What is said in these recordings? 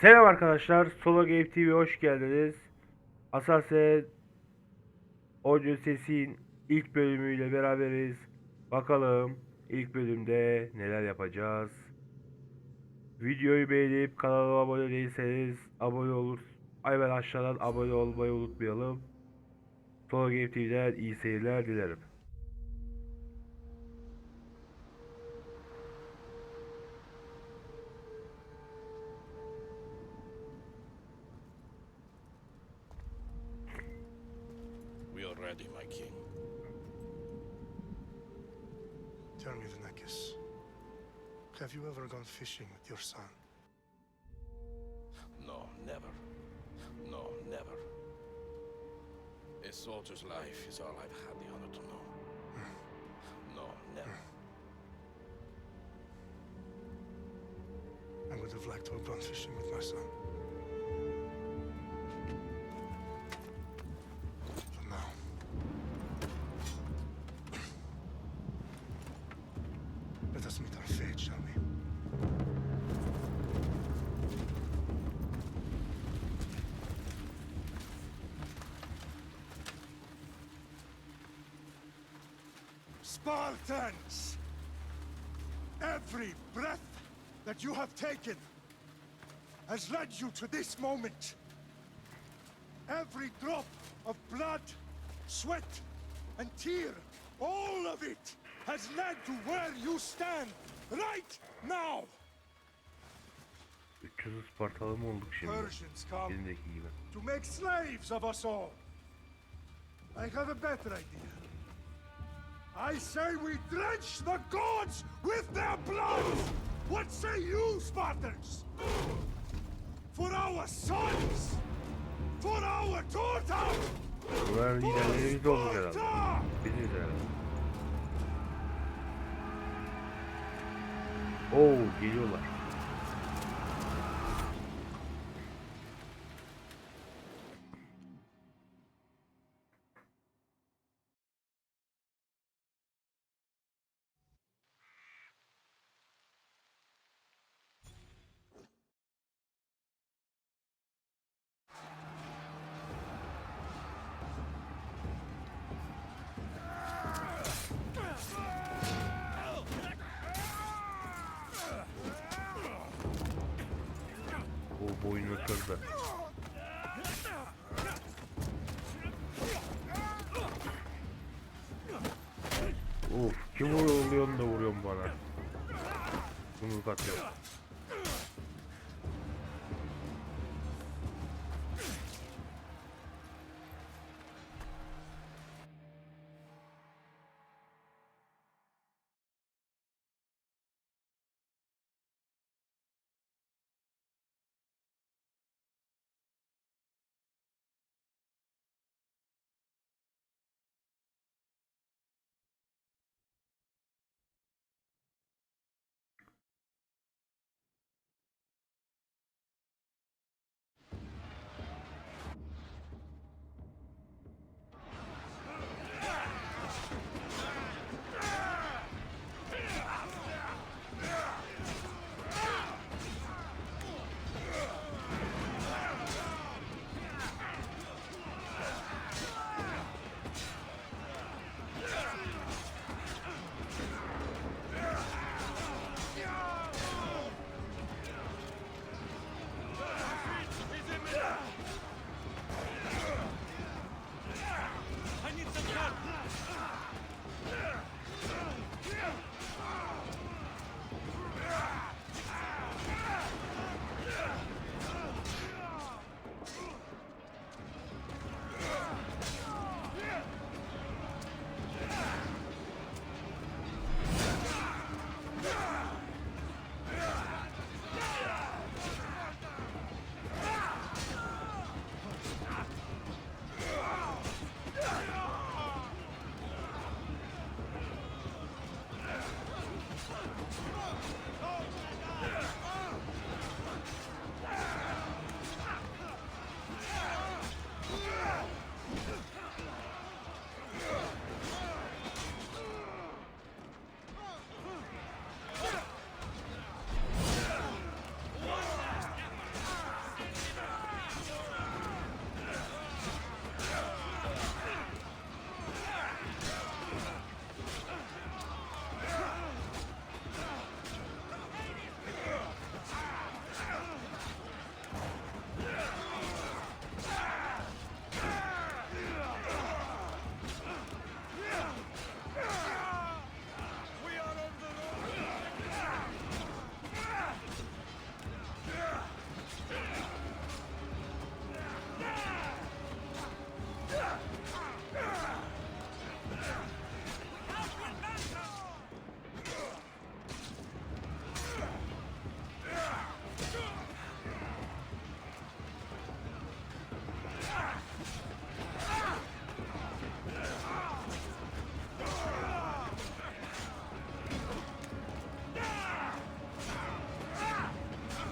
Selam arkadaşlar, Solo Game TV'ye hoş geldiniz. Assassin Odyssey'in ilk bölümüyle beraberiz. Bakalım ilk bölümde neler yapacağız. Videoyu beğenip kanalıma abone değilseniz abone olur. Hemen aşağıdan abone olmayı unutmayalım. Solo Game TV'den iyi seyirler dilerim. We are ready, my king. Tell me, Vinakis, have you ever gone fishing with your son? No, never. No, never. A soldier's life is all I've had the honor to know. No, never. I would have liked to have gone fishing with my son. But now, let us meet our fate, shall we? Spartans! Every breath that you have taken has led you to this moment. Every drop of blood, sweat, and tear, all of it has led to where you stand right now. 300 Spartalı mı olduk şimdi? Persians come Elimdeki gibi. to make slaves of us all. I have a better idea. I say we drench the gods with their blood! What say you, Spartans? For our sons! For our daughters! Bunların liderleri biz olduk herhalde. Biziz herhalde. Oo, geliyorlar. O boynunu kırdı. Of, kim vuruyorsun da vuruyorsun bana. Yumruk atıyor.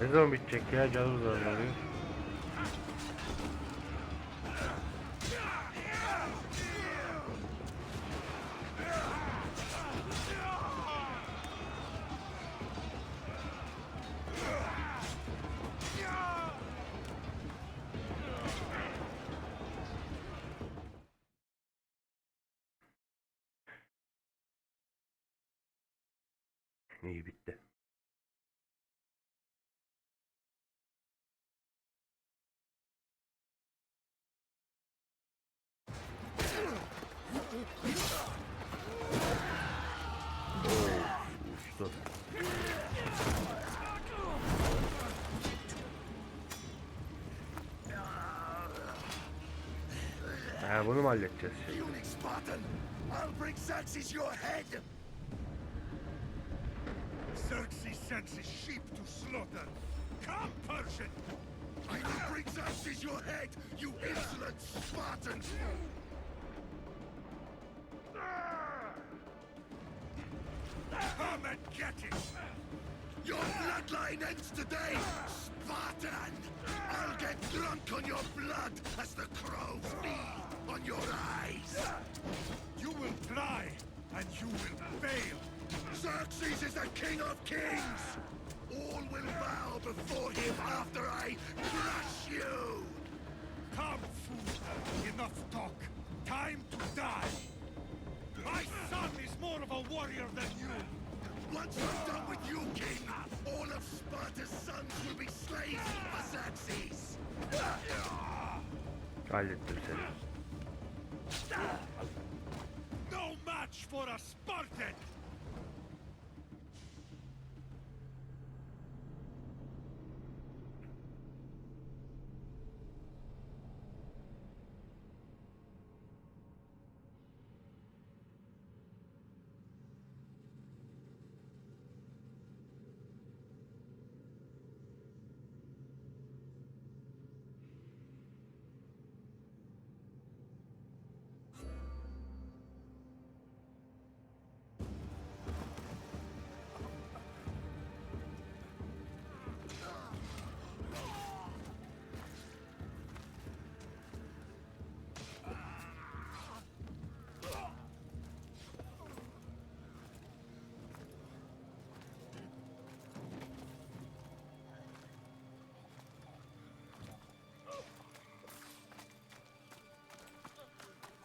Ne zaman bitecek ya, canım zararlanıyor. İyi bitti. Uçtu. Bunu mu halledeceğiz şimdi? Unix Spartan, I'll bring Xerxes your head. Xerxes sends his sheep to slaughter. Come, Persian! I will bring Xerxes your head, you insolent Spartan! Come and get it! Your bloodline ends today, Spartan! I'll get drunk on your blood as the crows feed on your eyes! You will try, and you will fail! Xerxes is the king of kings! All will bow before him after I crush you! Come, fool! Enough talk! Time to die! My son is more of a warrior than you! Once I'm done with you, king, all of Sparta's sons will be slaves for Xerxes! Hallettim seni. No match for a Spartan!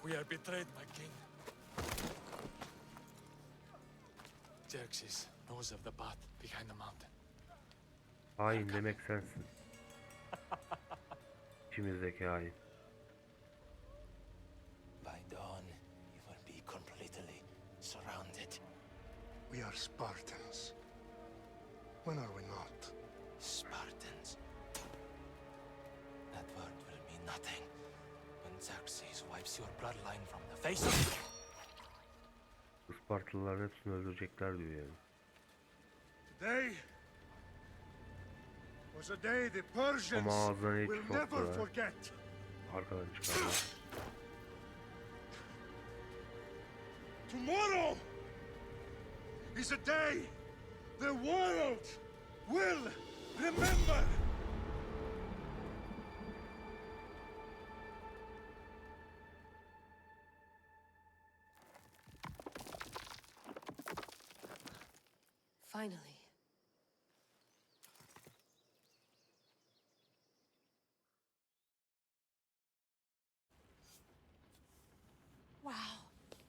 We are betrayed, my king. Xerxes knows of the path behind the mountain. Hain demek sensin. İçimizdeki hain. By dawn, you will be completely surrounded. We are Spartans. When are we not? Spartans. That word will mean nothing when Xerxes wipes your bloodline from the face of... Bu Spartalıların hepsini öldürecekler diyor yani. Today was a day the Persians Ama ağzından hiç will korktu never ha. forget. Arkadan çıkarlar. Tomorrow is a day the world will remember. Finally. Wow,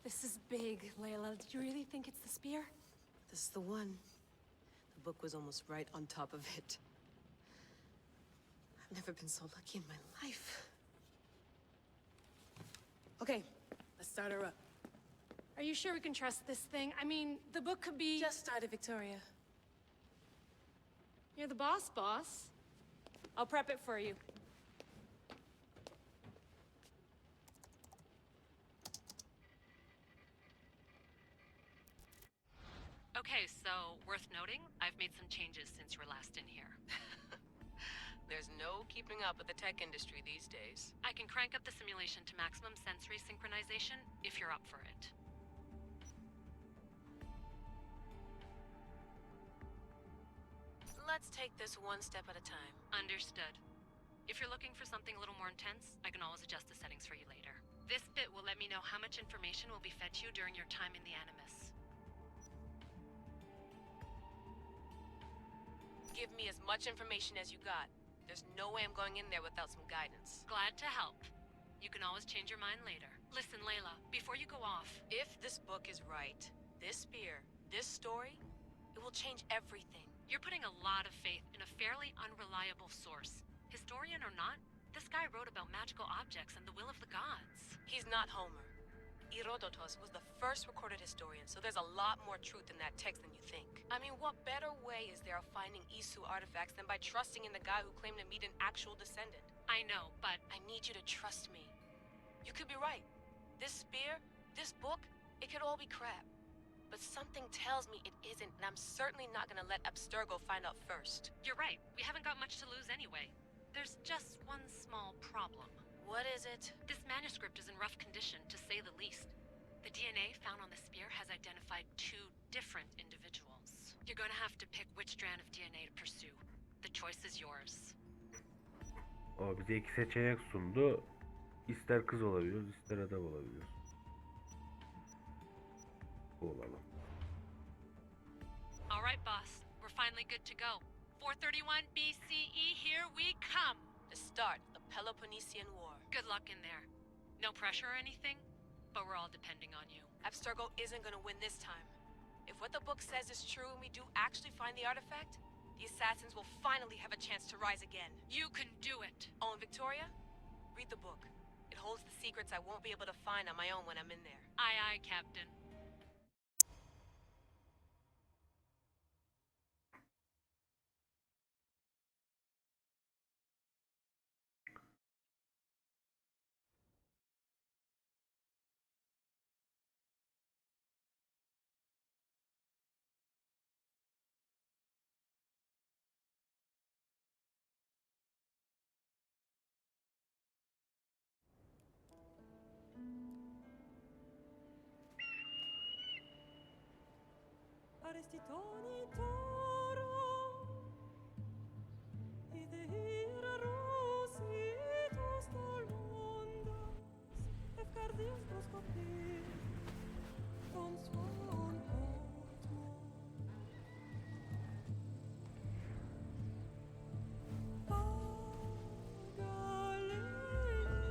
this is big, Layla. Do you really think it's the spear? This is the one. The book was almost right on top of it. I've never been so lucky in my life. Okay, let's start her up. Are you sure we can trust this thing? I mean, the book could be... Just started, Victoria. You're the boss. I'll prep it for you. Okay, so worth noting, I've made some changes since you were last in here. There's no keeping up with the tech industry these days. I can crank up the simulation to maximum sensory synchronization if you're up for it. Let's take this one step at a time. Understood. If you're looking for something a little more intense, I can always adjust the settings for you later. This bit will let me know how much information will be fed to you during your time in the Animus. Give me as much information as you got. There's no way I'm going in there without some guidance. Glad to help. You can always change your mind later. Listen, Layla, before you go off, If this book is right, this spear, this story, it will change everything. you're putting a lot of faith in a fairly unreliable source. Historian or not, this guy wrote about magical objects and the will of the gods. He's not Homer. Herodotus was the first recorded historian, so there's a lot more truth in that text than you think. I mean, what better way is there of finding Isu artifacts than by trusting in the guy who claimed to meet an actual descendant? I know, but I need you to trust me. You could be right. This spear, this book, it could all be crap. But something tells me it isn't, and I'm certainly not gonna let Abstergo find out first. you're right. We haven't got much to lose anyway. There's just one small problem. What is it? This manuscript is in rough condition, to say the least. The DNA found on the spear has identified 2 different individuals. You're going to have to pick which strand of DNA to pursue. The choice is yours. O bize 2 seçenek sundu. İster kız olabiliyoruz, ister adam olabiliyoruz. Olalım. All right, boss. We're finally good to go. 431 BCE, here we come. The start of the Peloponnesian War. Good luck in there. No pressure or anything, but we're all depending on you. Abstergo isn't gonna win this time. If what the book says is true and we do actually find the artifact, the assassins will finally have a chance to rise again. You can do it. Oh, and Victoria, read the book. It holds the secrets I won't be able to find on my own when I'm in there. Aye, aye, Captain. Arestitoni toro, ide ira rositus tolmondas, efcardius proscopir, ton swan hotmo.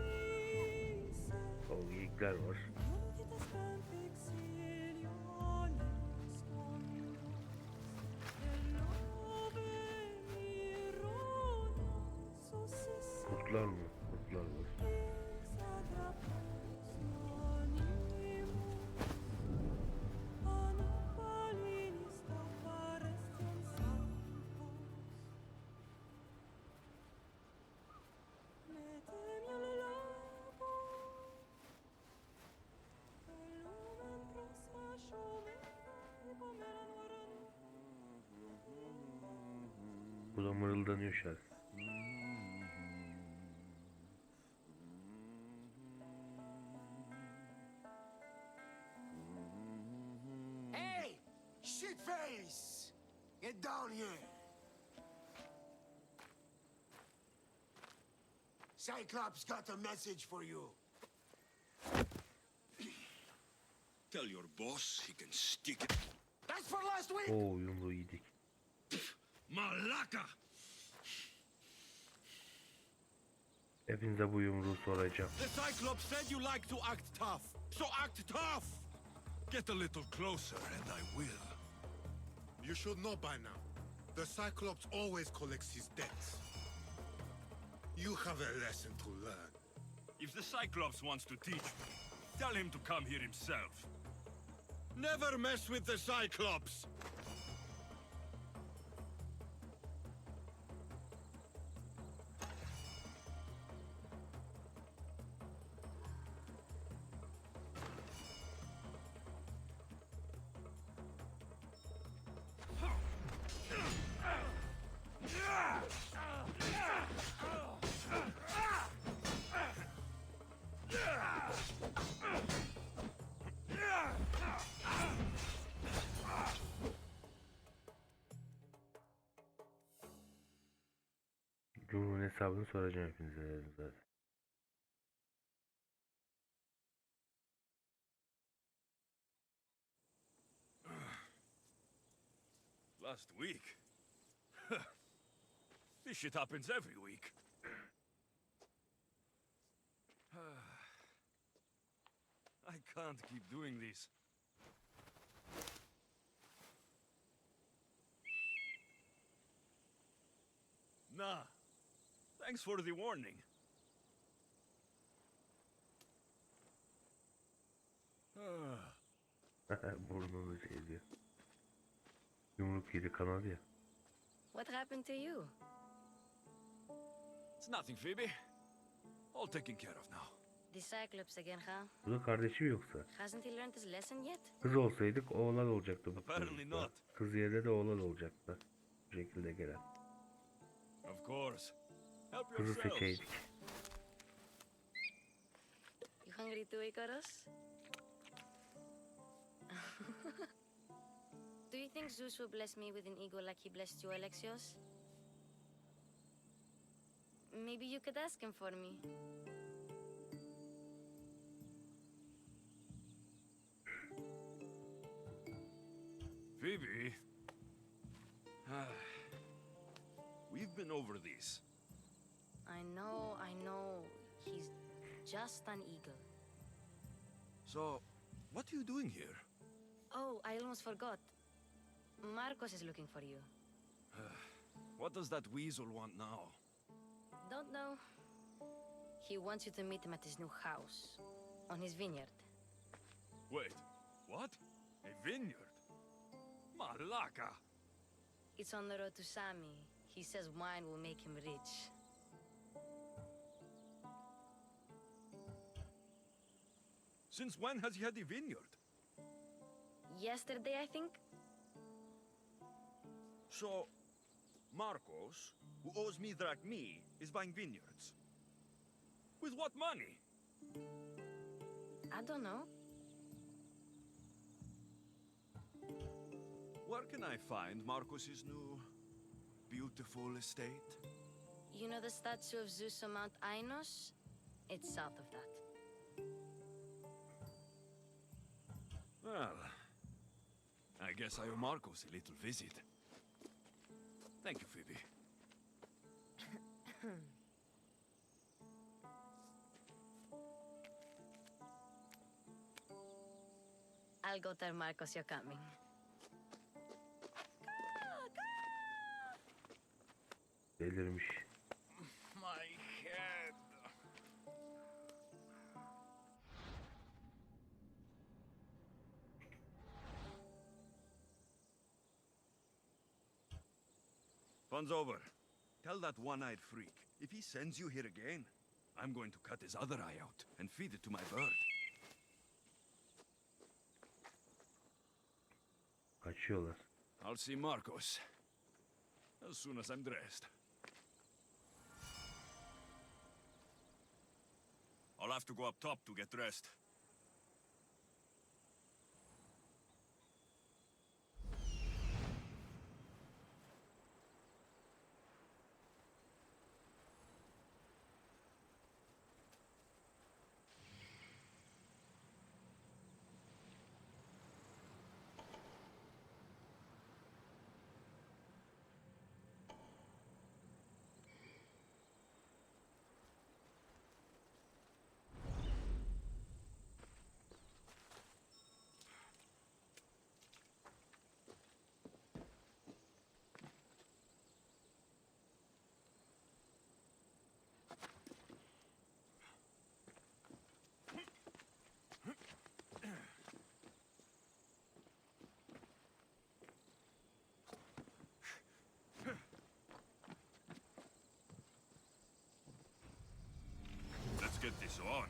Pagalenice, O geyikler var. antitas pempixiliones condos, elove mironas osis, Kurtlar mı? Kurtlar var. exagrapus animus, anapalinis taparescens sancos. Metemiam labo, lumen prosmascium pomeran varan. Bu da mırıldanıyor şarkı. Hey! Shitface! Get down here! Cyclops got a message for you. Tell your boss he can stick it. That's for last week! Oo, yumruğu yedik. Malaka! Hepinize bu yumruğu soracağım. The Cyclops said you like to act tough. So act tough! Get a little closer and I will. You should know by now. The Cyclops always collects his debts. You have a lesson to learn. If the Cyclops wants to teach me, tell him to come here himself. Never mess with the Cyclops! Bunun hesabını soracağım hepinize dedim zaten. Last week? This shit happens every week. I can't keep doing this. Nah. Thanks for the warning. Burnunu şey diyor. Yumruk yedi kanadı ya. What happened to you? It's nothing, Phoebe. All taken care of now. The Cyclops again, huh? Bu da kardeşi mi yoksa? Hasn't he learned his lesson yet? Kız olsaydık oğlan olacaktı bu Apparently çocukta. not. Kız yerine de oğlan olacaktı. Bu şekilde gelen. Of course. Help Kızı yourselves. seçeydik. You hungry too, Icarus? Do you think Zeus will bless me with an ego like he blessed you, Alexios? Maybe you could ask him for me. Phoebe. We've been over this. I know. He's just an eagle. So, what are you doing here? Oh, I almost forgot. Marcos is looking for you. What does that weasel want now? Don't know. He wants you to meet him at his new house. On his vineyard. Wait, what? A vineyard? Malaka! It's on the road to Sami. He says wine will make him rich. Since when has he had a vineyard? Yesterday, I think? So, Marcos, who owes me drachmi, is buying vineyards. With what money? I don't know. Where can I find Marcos's new, beautiful estate? You know the statue of Zeus on Mount Ainos? It's south of that. Well, I guess I owe Marcos a little visit. Thank you, Phoebe. I'll go tell Marcos you're coming. Delirmiş. My head. Fun's over. Tell that one-eyed freak, if he sends you here again, I'm going to cut his other eye out and feed it to my bird. Kaçıyorlar. I'll see Marcos as soon as I'm dressed. I'll have to go up top to get dressed. Let's get this on.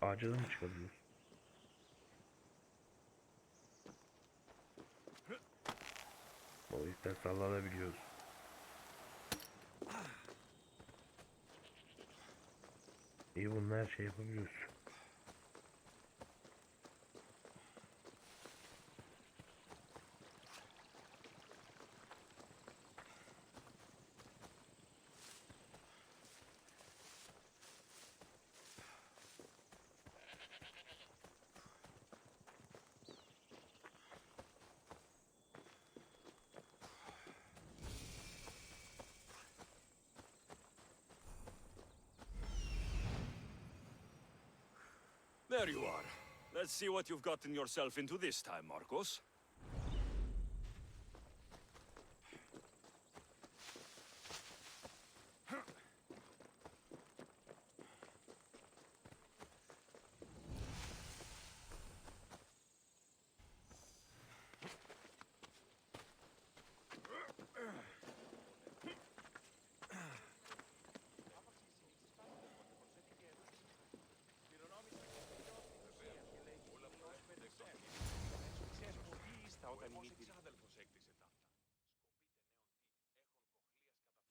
Ağaca da mı çıkabiliyoruz? O yüzden sallanabiliyoruz. İyi, bunlar her şey yapabiliyoruz. There you are. Let's see what you've gotten yourself into this time, Marcos.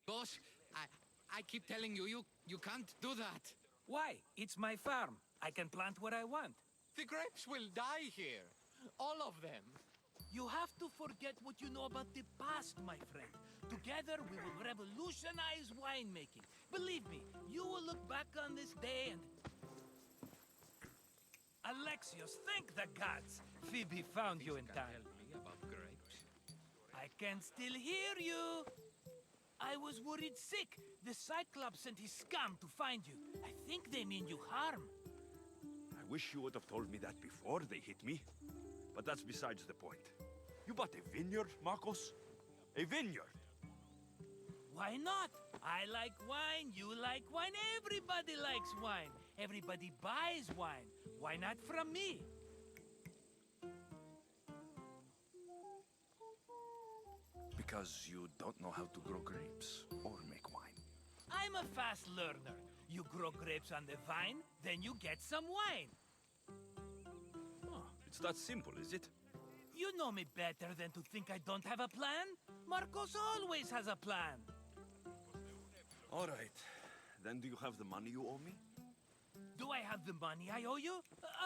Boss, I keep telling you, you can't do that. Why? It's my farm. I can plant what I want. The grapes will die here. All of them. You have to forget what you know about the past, my friend. Together, we will revolutionize winemaking. Believe me, you will look back on this day and... Alexios, thank the gods! Phoebe found you in time. Tell me about grapes. I can still hear you! I was worried sick. The Cyclops sent his scum to find you. I think they mean you harm. I wish you would have told me that before they hit me. But that's besides the point. You bought a vineyard, Marcos? A vineyard? Why not? I like wine, you like wine, everybody likes wine. Everybody buys wine. Why not from me? Because you don't know how to grow grapes or make wine. I'm a fast learner. You grow grapes on the vine, then you get some wine. Oh, it's that simple, is it? You know me better than to think I don't have a plan. Marcos always has a plan. All right. Then do you have the money you owe me? Do I have the money I owe you?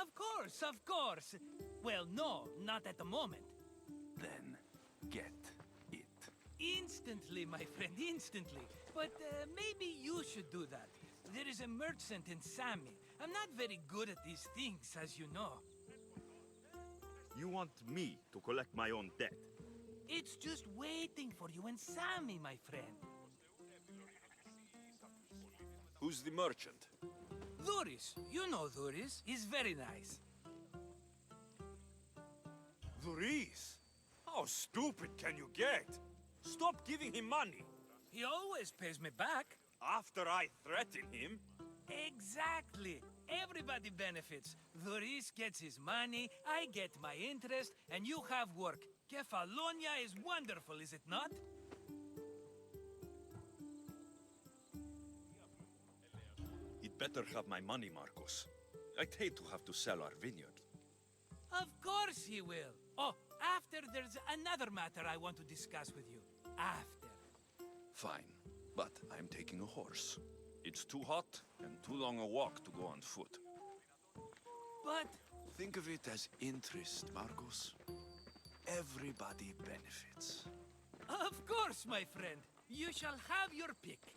Of course, of course. Well, no, not at the moment. Then get it. Instantly, my friend, instantly. But maybe you should do that. There is a merchant in Sami. I'm not very good at these things, as you know. You want me to collect my own debt? It's just waiting for you in Sami, my friend. Who's the merchant? Duris. You know Duris. He's very nice. Luis! How stupid can you get? Stop giving him money! He always pays me back. After I threaten him? Exactly. Everybody benefits. Duris gets his money, I get my interest, and you have work. Kefalonia is wonderful, is it not? He'd better have my money, Marcos. I'd hate to have to sell our vineyard. Of course he will. Oh, after there's another matter I want to discuss with you. After. Fine, but I'm taking a horse. It's too hot and too long a walk to go on foot. But... Think of it as interest, Marcos. Everybody benefits. Of course, my friend. You shall have your pick.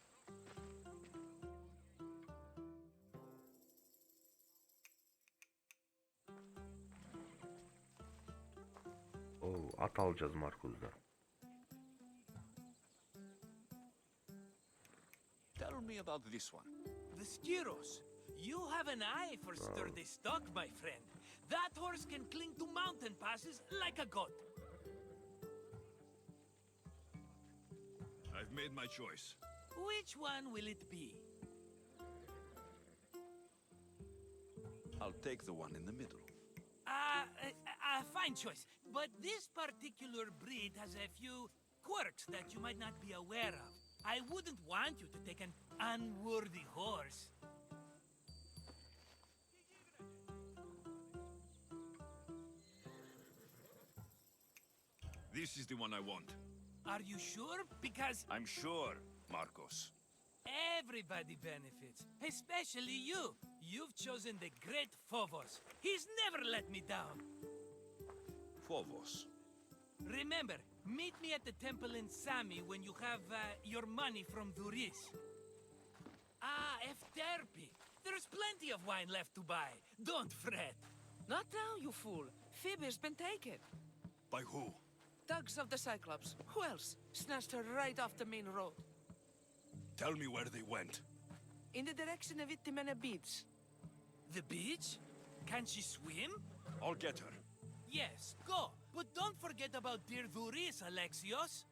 Oo, at alacağız Marcos'da. Tell me about this one. The Skiros. You have an eye for sturdy stock, my friend. That horse can cling to mountain passes like a goat. I've made my choice. Which one will it be? I'll take the one in the middle. Fine choice. But this particular breed has a few quirks that you might not be aware of. I wouldn't want you to take an unworthy horse. This is the one I want. Are you sure? Because I'm sure, Marcos. everybody benefits, especially you. You've chosen the great Phobos. He's never let me down. Phobos. Remember, meet me at the temple in Sami when you have your money from Duris. Ah, Efterpi. There's plenty of wine left to buy. Don't fret. Not now, you fool. Phoebe's been taken. By who? Thugs of the Cyclops. Who else? Snatched her right off the main road. Tell me where they went. In the direction of Itimena Beach. The beach? Can she swim? I'll get her. Yes, go. But don't forget about dear Duris, Alexios.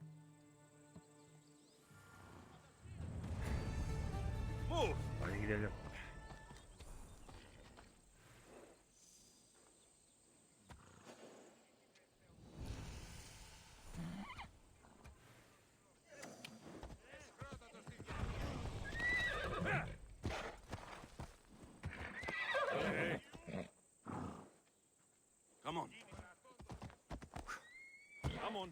Move! Hadi gidelim. Come on. Come on.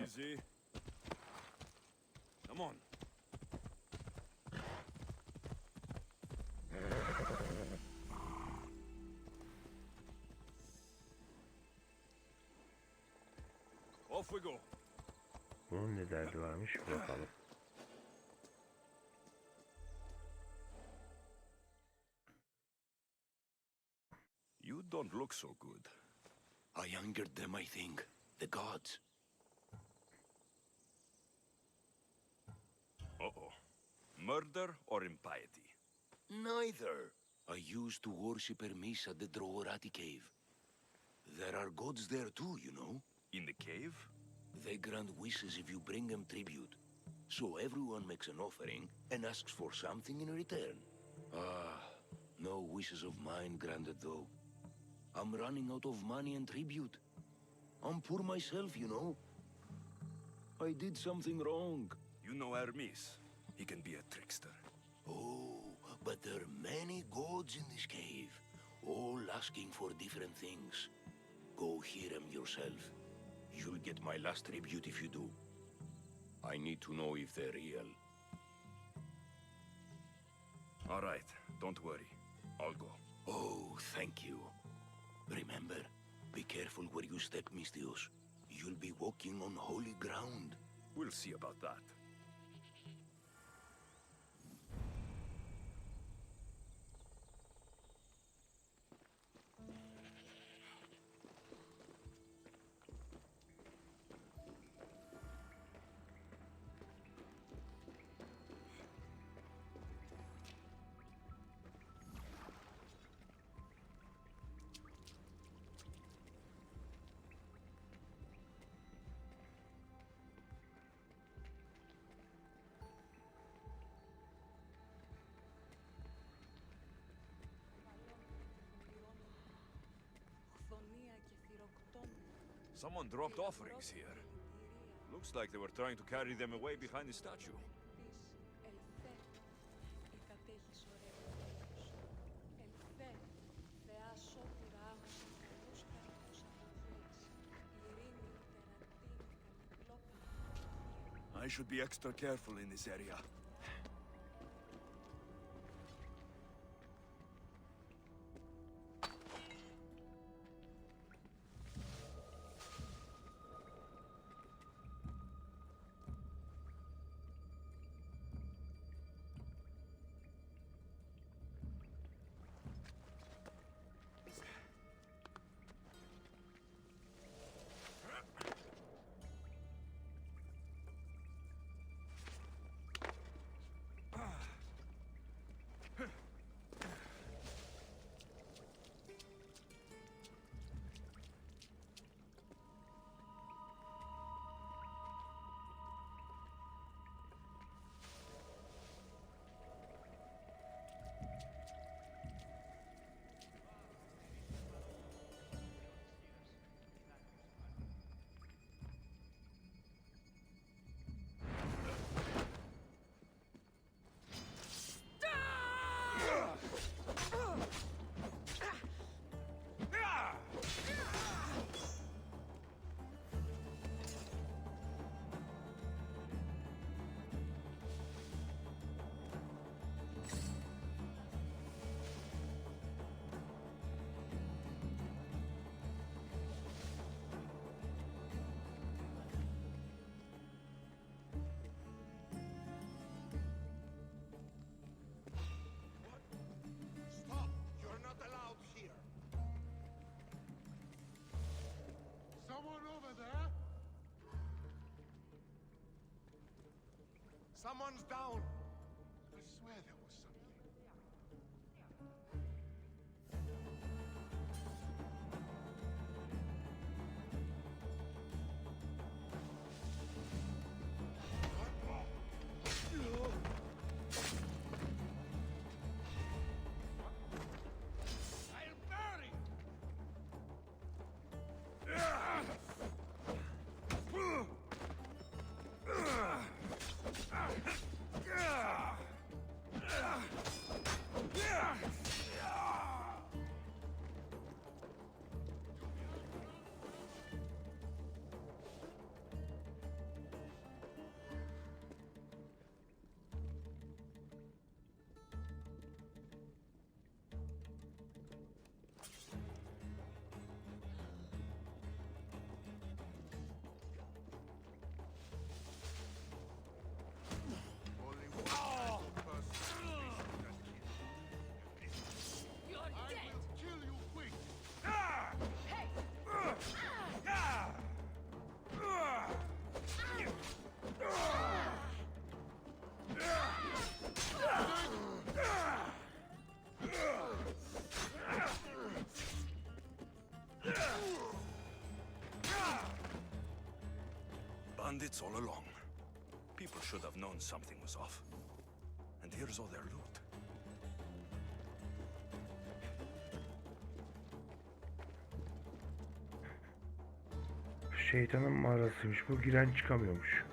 Easy. Come on. Off we go. Bunun ne derdi varmış bakalım. You don't look so good. I angered them, I think. The gods. Uh-oh. Murder or impiety? Neither. I used to worship Hermes at the Droorati cave. There are gods there too, you know. In the cave? They grant wishes if you bring them tribute. So everyone makes an offering and asks for something in return. Ah, no wishes of mine granted though. I'm running out of money and tribute. I'm poor myself, you know. I did something wrong. You know Hermes. He can be a trickster. Oh, but there are many gods in this cave, all asking for different things. Go hear them yourself. You'll get my last tribute if you do. I need to know if they're real. All right, don't worry. I'll go. Oh, thank you. Remember, be careful where you step, Mistios. You'll be walking on holy ground. We'll see about that. Someone dropped offerings here. Looks like they were trying to carry them away behind the statue. I should be extra careful in this area. Someone's down. I swear there was something. I'll bury. Only one person You're I dead! will kill you quick. Hey! Bandits all along. People should have known something was off. And here's all their loot. Şeytanın mağarasıymış bu, giren çıkamıyormuş.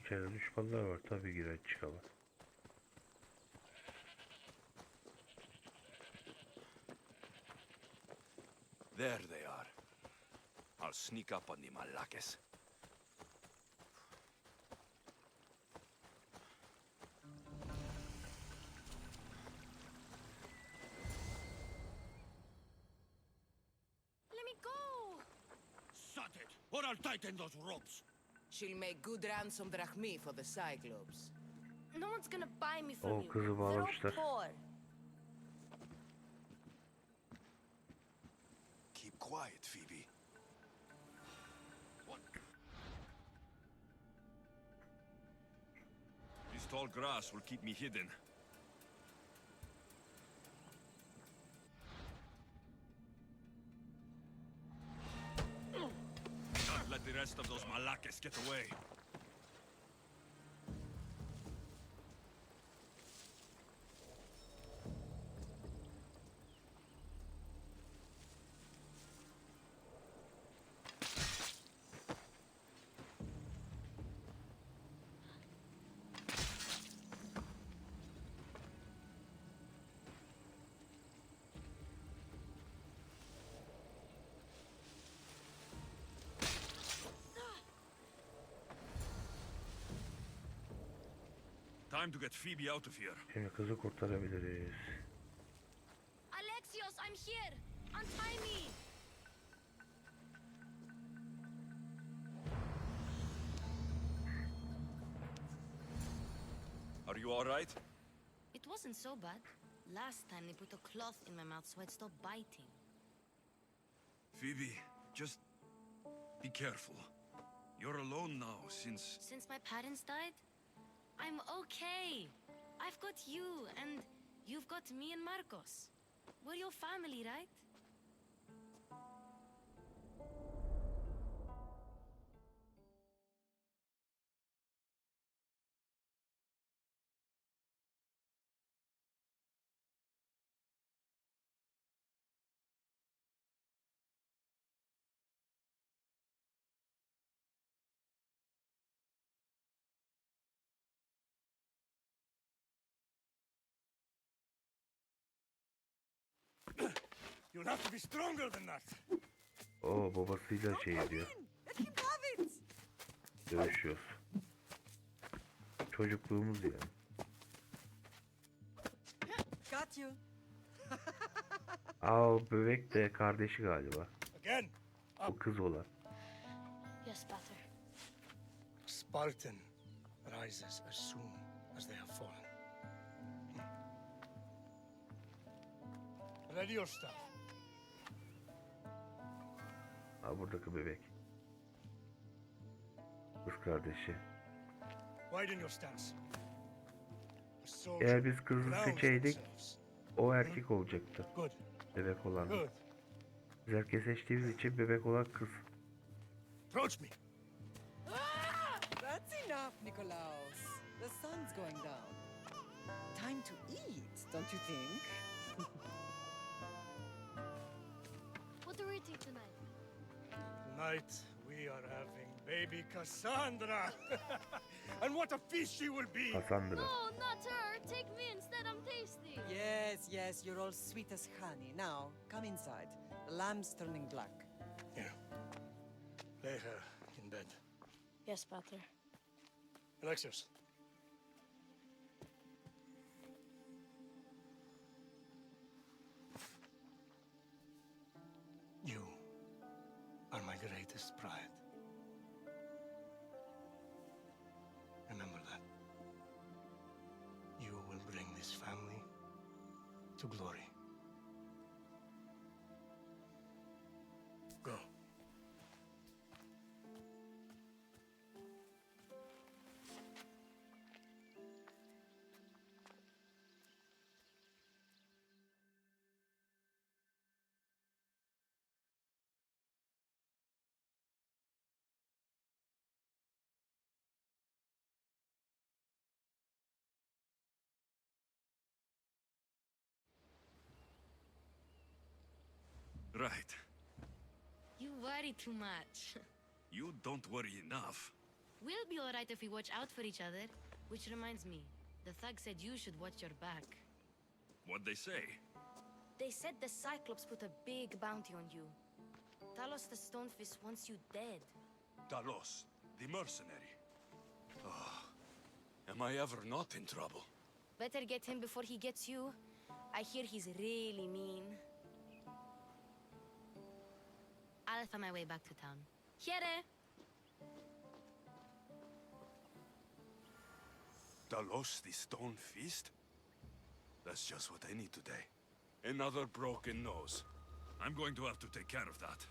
İçeride düşmanlar var tabii, giren çıkamaz. There they are. I'll sneak up on the Malakes. Let me go! Shut it, or I'll tighten those ropes. She'll make good ransom drachmi for the Cyclops. No one's gonna buy me from O you. kızı They're all bağlamışlar. poor. Keep quiet, Phoebe. This tall grass will keep me hidden. the rest of those malakes get away. Time to get Phoebe out of here. Şimdi kızı kurtarabiliriz. Alexios, I'm here! Untie me! Are you all right? It wasn't so bad. Last time they put a cloth in my mouth so I'd stop biting. Phoebe, just be careful. You're alone now since... Since my parents died, I'm okay. I've got you, and you've got me and Marcos. We're your family, right? You'll have to be stronger than that. O babasıyla şey ediyor. Let him have it. Dövüşüyoruz. Çocukluğumuz ya. Got you. Aa, o bebek de kardeşi galiba. Again. O kız olan. Yes, Pater. Spartan rises as soon as they have fallen. Ready your stuff. Aa, buradaki bebek. Kız kardeşi. Widen your stance. Eğer biz kızı seçeydik, o erkek olacaktı. Good. Bebek olan. Good. Biz erkek seçtiğimiz için bebek olan kız. Approach me. That's enough, Nikolaos. The sun's going down. Time to eat, don't you think? What are we eating tonight? Tonight we are having baby Cassandra. And what a feast she will be. Cassandra. No, not her. Take me instead. I'm tasty. Yes, yes, you're all sweet as honey. Now, come inside. The lamb's turning black. Here. Lay her in bed. Yes, Pater. Alexios. You are my greatest pride. Remember that. You will bring this family to glory. Go. Right. You worry too much. You don't worry enough. We'll be alright if we watch out for each other. Which reminds me, the thug said you should watch your back. What'd they say? They said the Cyclops put a big bounty on you. Talos the Stonefist wants you dead. Talos, the mercenary. Oh, am I ever not in trouble? Better get him before he gets you. I hear he's really mean. I'll find my way back to town. Here! Talos, the Stone Fist? That's just what I need today. Another broken nose. I'm going to have to take care of that.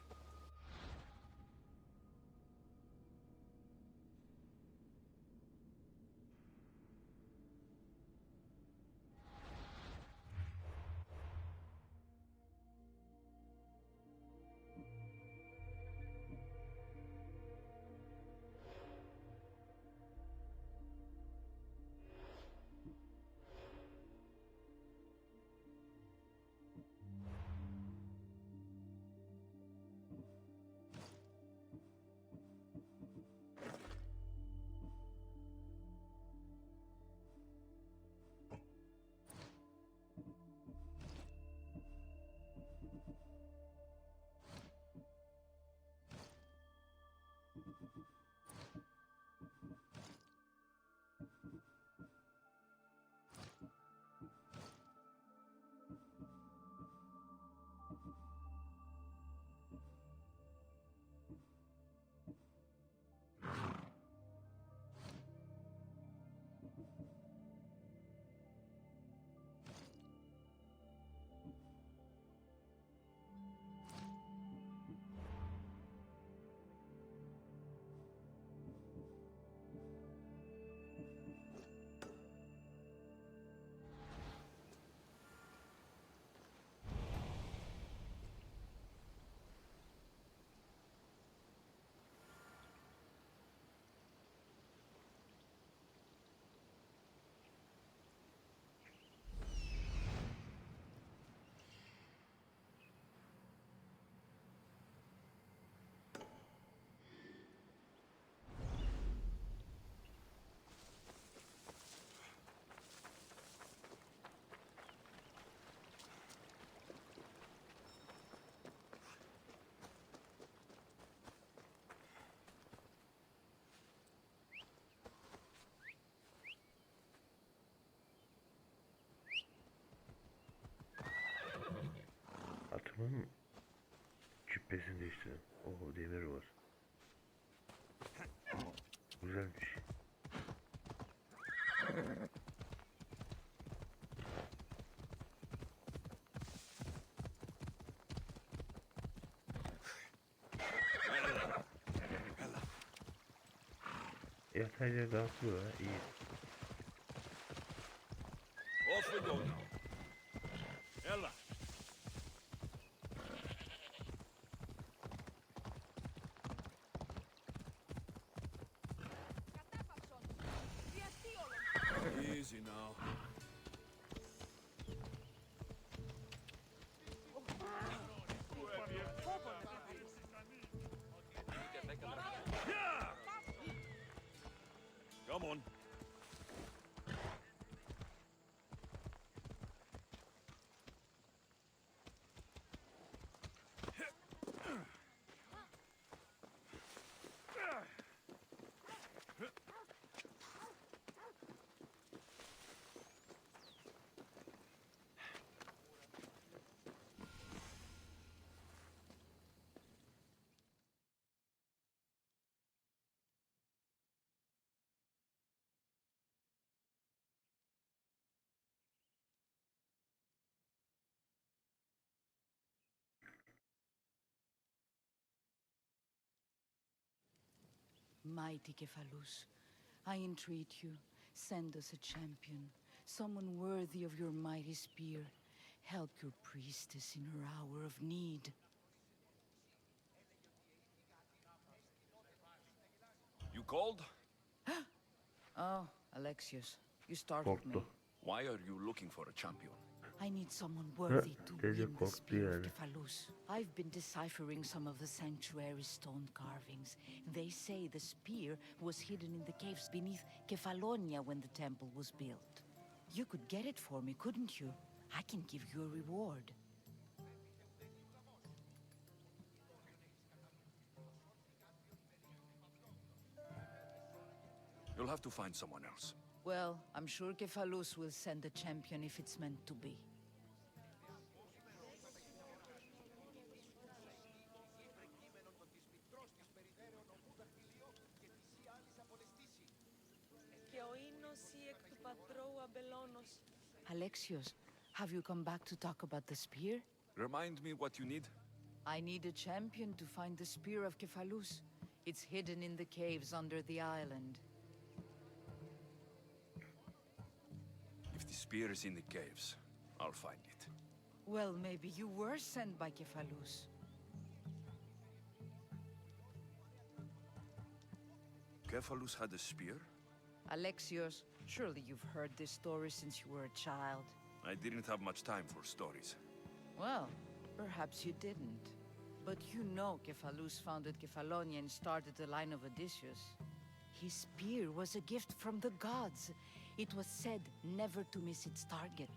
Düşmanın cübbesini değiştirelim. Oo, demir var. Güzelmiş. Yatayla kalkıyor ha, iyi. Off we go now. Ella. Easy now. Yeah! Come on. Mighty Kephalus, I entreat you, send us a champion, someone worthy of your mighty spear. Help your priestess in her hour of need. You called? Oh, Alexios, you startled me. Why are you looking for a champion? I need someone worthy to Teyze win the korktu spear of yani. Kephalus. I've been deciphering some of the sanctuary's stone carvings. They say the spear was hidden in the caves beneath Kefalonia when the temple was built. You could get it for me, couldn't you? I can give you a reward. You'll have to find someone else. Well, I'm sure Kephalus will send a champion if it's meant to be. Alexios, have you come back to talk about the spear? Remind me what you need. I need a champion to find the spear of Kephalus. It's hidden in the caves under the island. If the spear is in the caves, I'll find it. Well, maybe you were sent by Kephalus. Kephalus had a spear? Alexios, surely you've heard this story since you were a child. I didn't have much time for stories. Well, perhaps you didn't. But you know Kephalus founded Kefalonia and started the line of Odysseus. His spear was a gift from the gods. It was said never to miss its target.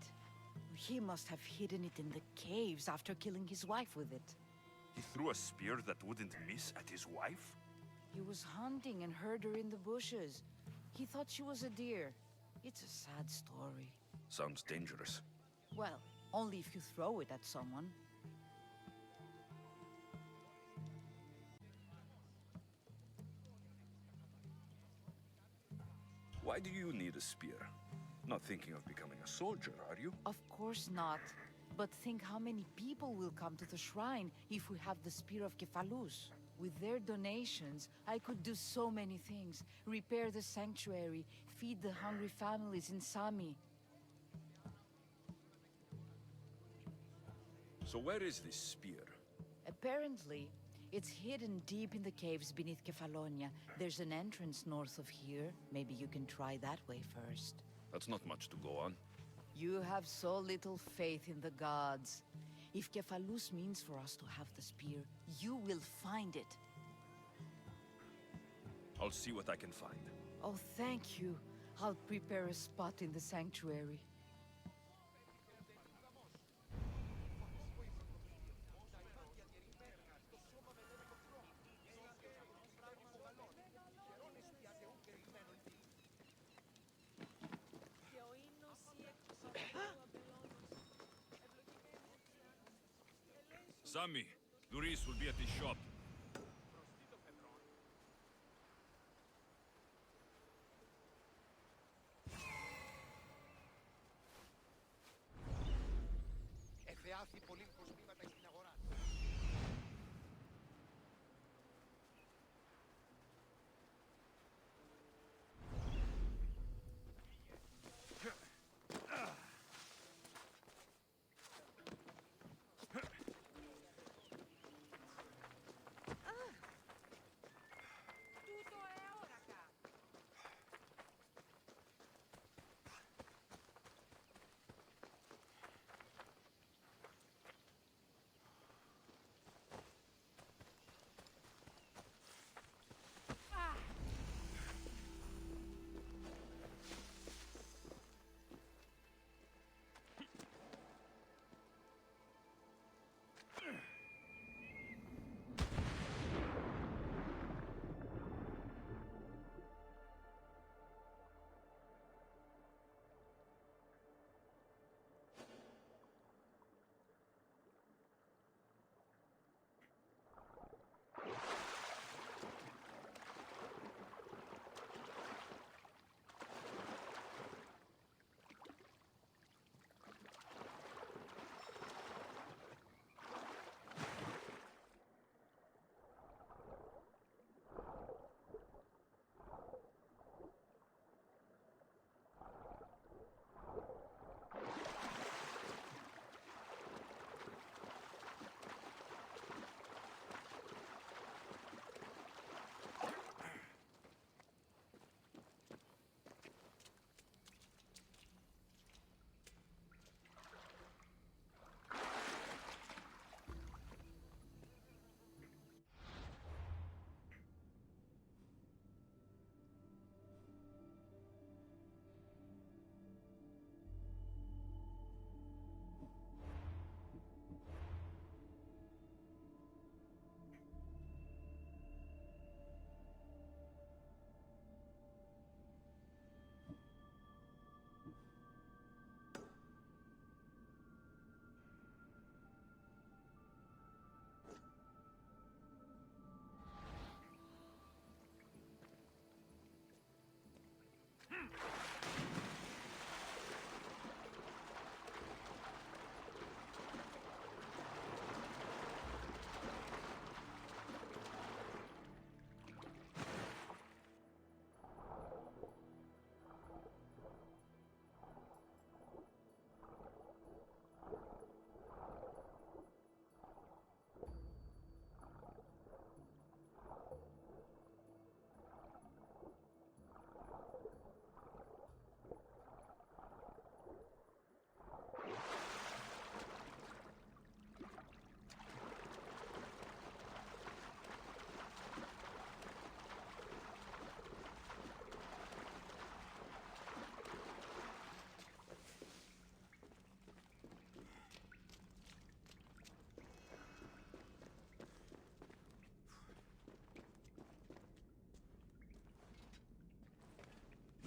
He must have hidden it in the caves after killing his wife with it. He threw a spear that wouldn't miss at his wife? He was hunting and heard her in the bushes. He thought she was a deer. It's a sad story. Sounds dangerous. Well, only if you throw it at someone. Why do you need a spear? Not thinking of becoming a soldier, are you? Of course not. But think how many people will come to the shrine if we have the spear of Kephalus. With their donations, I could do so many things. Repair the sanctuary, feed the hungry families in Sami. So where is this spear? Apparently, it's hidden deep in the caves beneath Kefalonia. There's an entrance north of here. Maybe you can try that way first. That's not much to go on. You have so little faith in the gods. If Kephalus means for us to have the spear, you will find it. I'll see what I can find. Oh, thank you. I'll prepare a spot in the sanctuary. Sammy, Luis will be at his shop. Εκθεάθη πολύ κοσμήματα στην αγορά.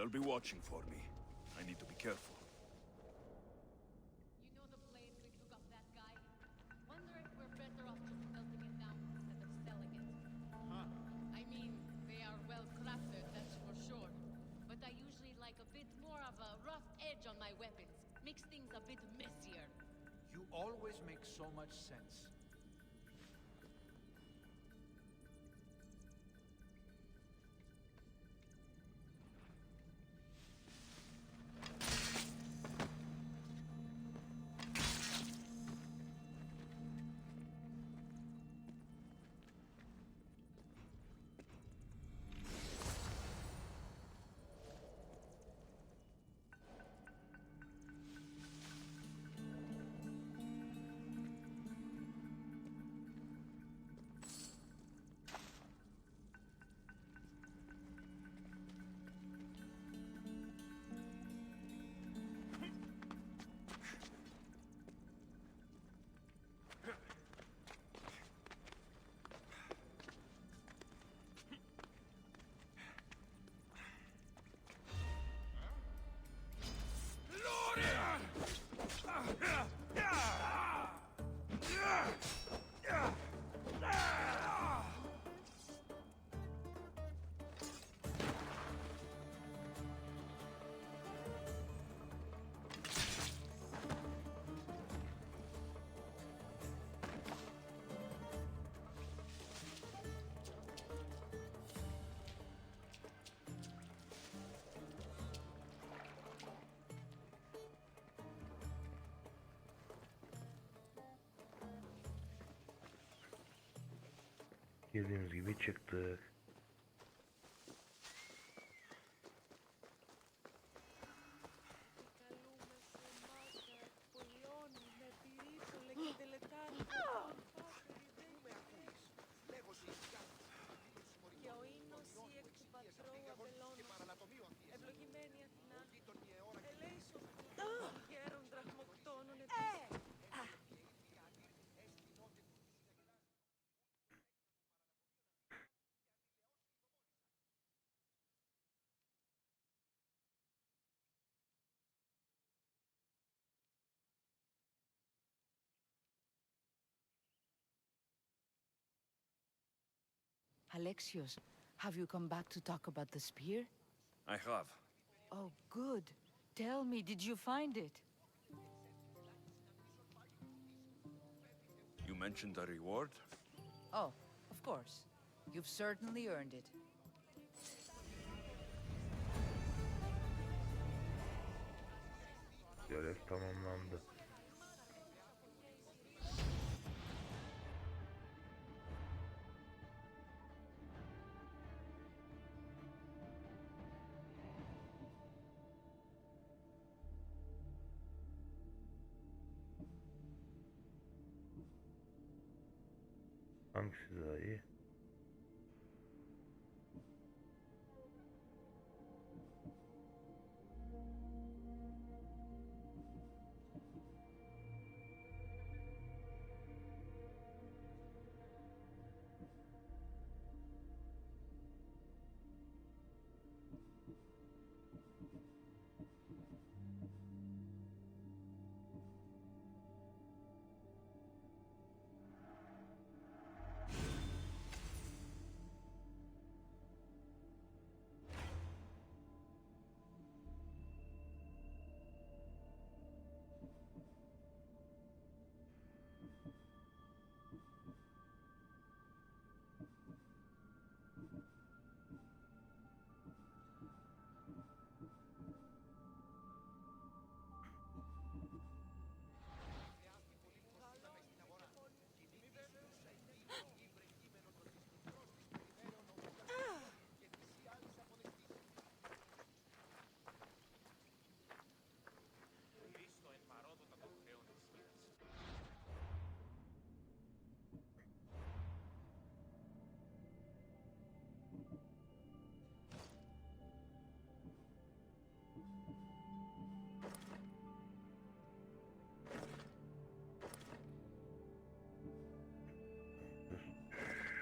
They'll be watching for me. I need to be careful. You know the blade we took off that guy? Wonder if we're better off just melting it down instead of selling it. Huh? I mean, they are well crafted, that's for sure. But I usually like a bit more of a rough edge on my weapons. Makes things a bit messier. You always make so much sense. Girdiğimiz gibi çıktık. Alexios, have you come back to talk about the spear? I have. Oh, good. Tell me, did you find it? You mentioned a reward? Oh, of course. You've certainly earned it. Görev tamamlandı. Hangisi daha iyi?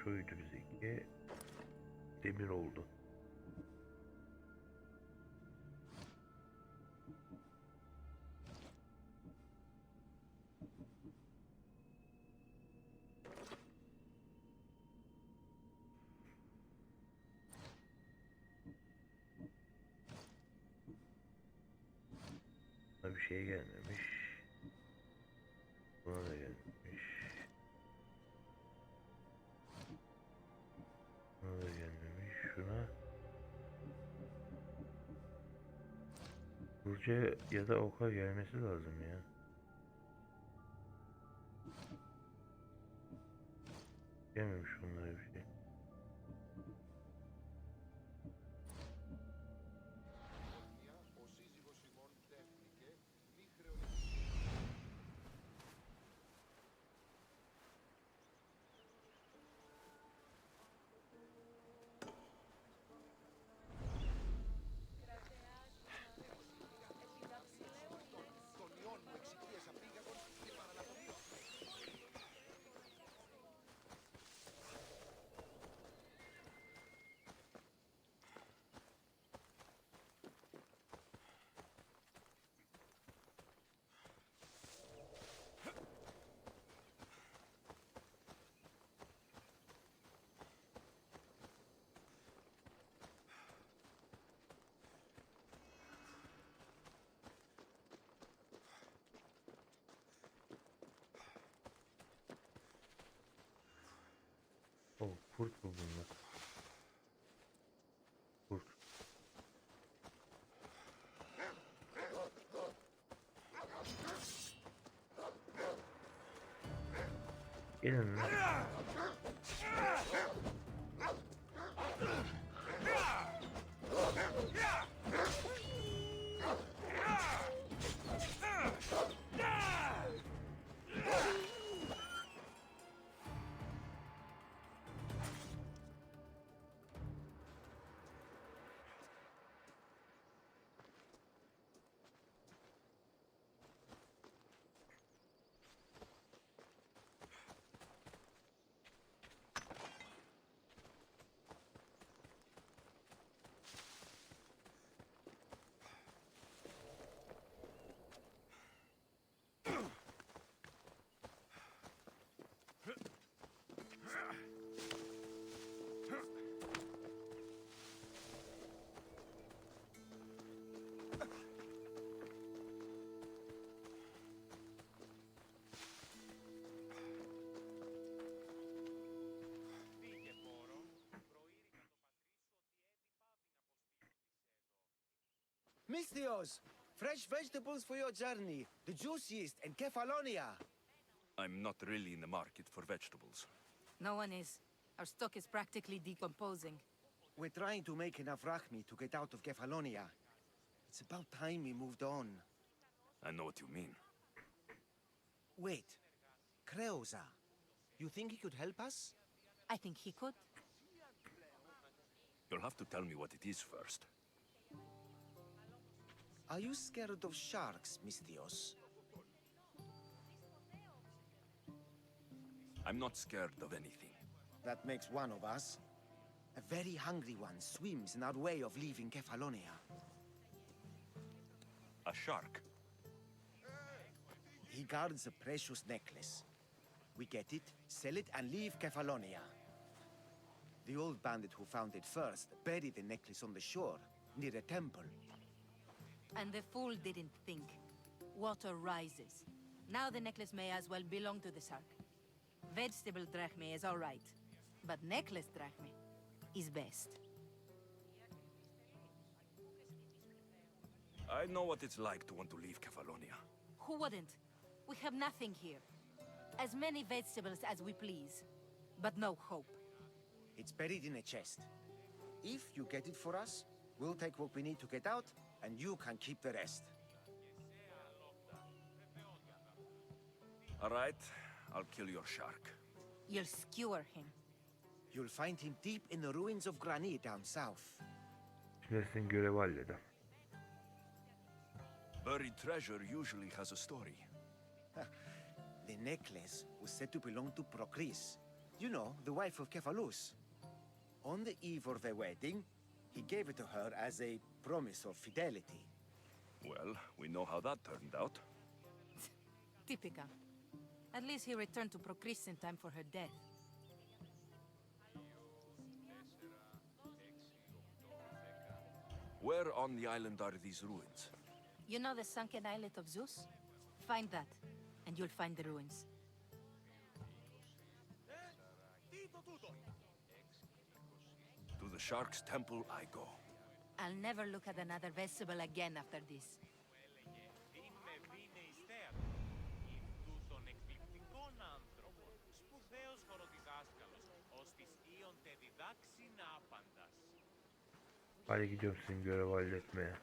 Şuydu bizimki. Demir oldu. Buna bir şey gelmemiş. Buna da gelmemiş. Buna da gelmemiş. Şuna Burcu'ya ya da Ok'a gelmesi lazım ya. Gelmemiş bunlara bir şey. Oh, kurt mu bunlar? Kurt. Gelin lan. Misthios! Fresh vegetables for your journey. The juiciest in Kefalonia. I'm not really in the market for vegetables. No one is. Our stock is practically decomposing. We're trying to make enough rachmi to get out of Kefalonia. It's about time we moved on. I know what you mean. Wait. Creosa. You think he could help us? I think he could. You'll have to tell me what it is first. Are you scared of sharks, Misthios? I'm not scared of anything. That makes one of us. A very hungry one swims in our way of leaving Kefalonia. A shark? He guards a precious necklace. We get it, sell it, and leave Kefalonia. The old bandit who found it first buried the necklace on the shore, near a temple. And the fool didn't think. Water rises. Now the necklace may as well belong to the shark. Vegetable drachme is all right, but necklace drachme is best. I know what it's like to want to leave Kefalonia. Who wouldn't? We have nothing here. As many vegetables as we please, but no hope. It's buried in a chest. If you get it for us, we'll take what we need to get out, and you can keep the rest. All right, I'll kill your shark. You'll skewer him. You'll find him deep in the ruins of Granit down south. Şimdi sizin görevi halledin. Buried treasure usually has a story. The necklace was said to belong to Procris. You know, the wife of Cephalus. On the eve of their wedding, he gave it to her as a promise of fidelity. Well, we know how that turned out. Typical. At least he returned to Procris in time for her death. Where on the island are these ruins? You know the sunken islet of Zeus? Find that, and you'll find the ruins. To the shark's temple I go. I'll never look at another vegetable again after this. Hadi gidiyorum sizin görevi halletmeye.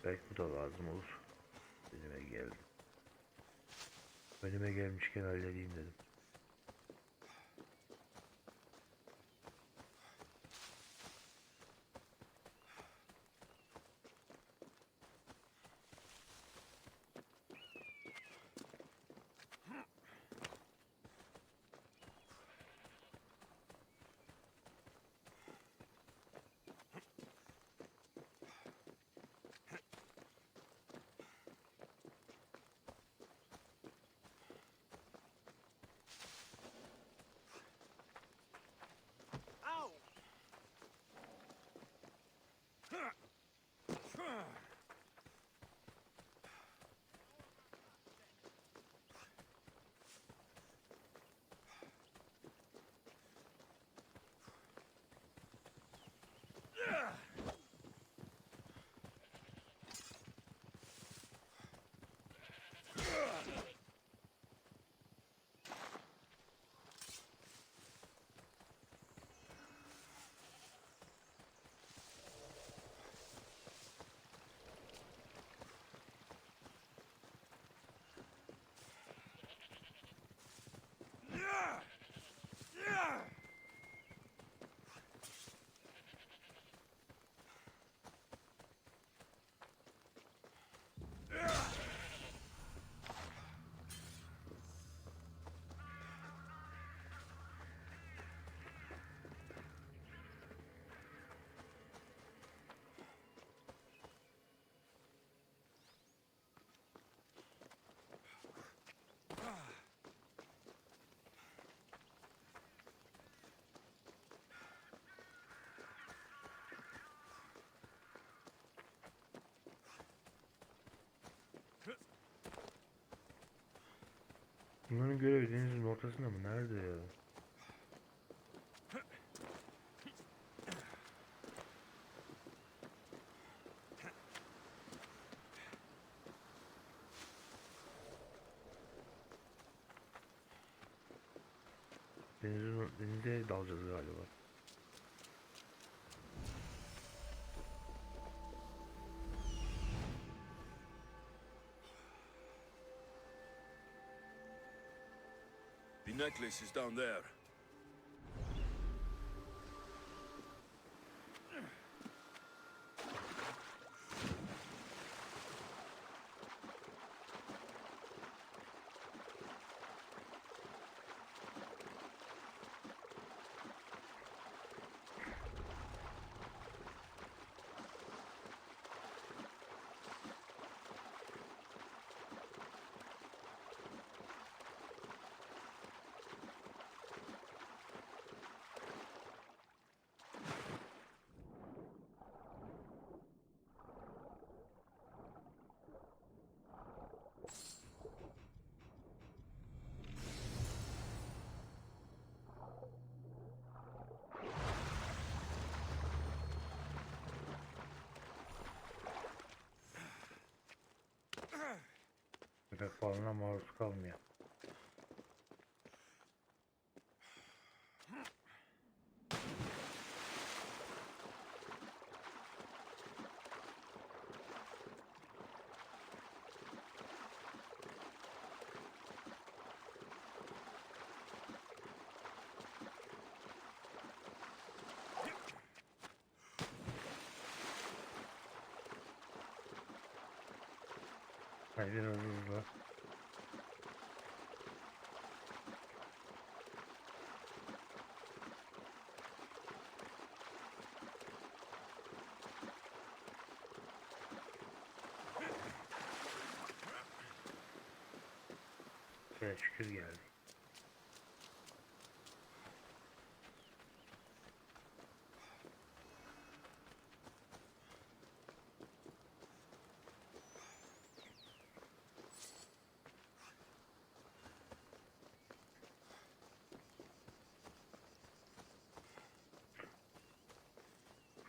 Belki bu da lazım olur. Önüme geldi. Önüme gelmişken halledeyim dedim. Bunların görevi denizin ortasında mı? Nerede ya? Denize dalacağız galiba. The necklace is down there. Köpek balığına maruz kalmıyor. Hayır, biraz hızlı. Şükür geldi.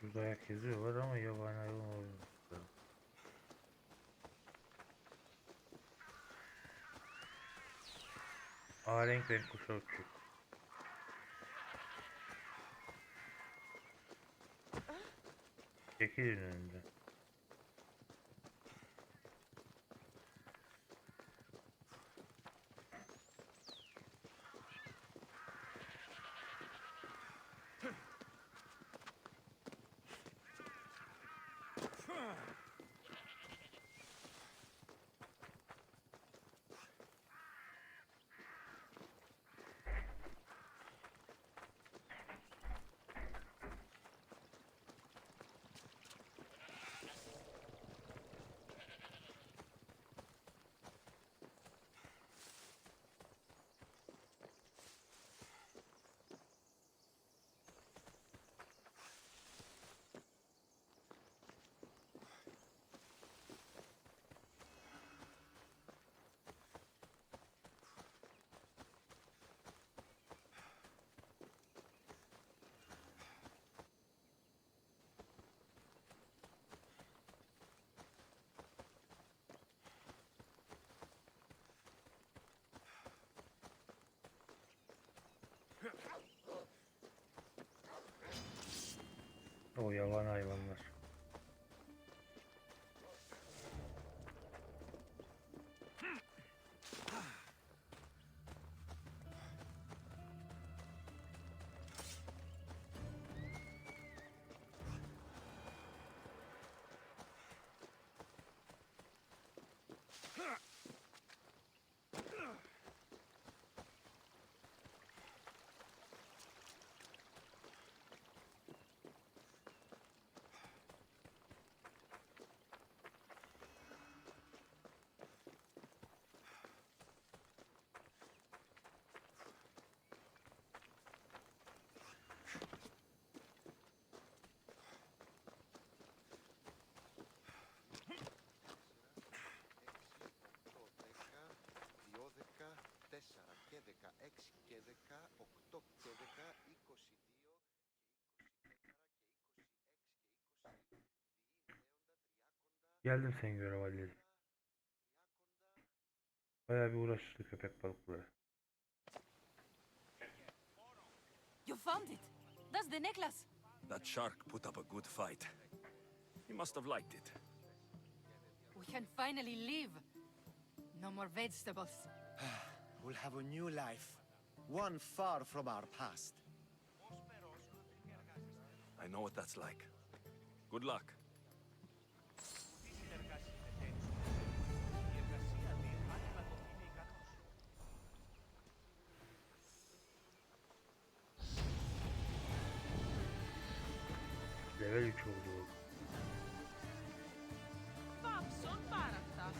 Burada ayak izi var ama yabani hayvan olmuyor. Renk kuşağı uçuyor. Çekilin önünde. O yavan hayvanlar. Geldim seni göre halledim. Bayağı bir uğraştı köpek balıkları. You found it. That's the necklace. That shark put up a good fight. He must have liked it. We can finally leave. No more vegetables. We'll have a new life. One far from our past. I know what that's like. Good luck. Level 3 oldu. Vapson parata.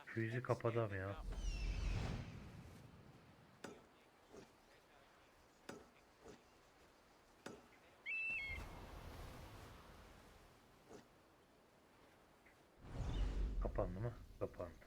Şu yüzü kapadım ya. Kapandı mı? Kapandı.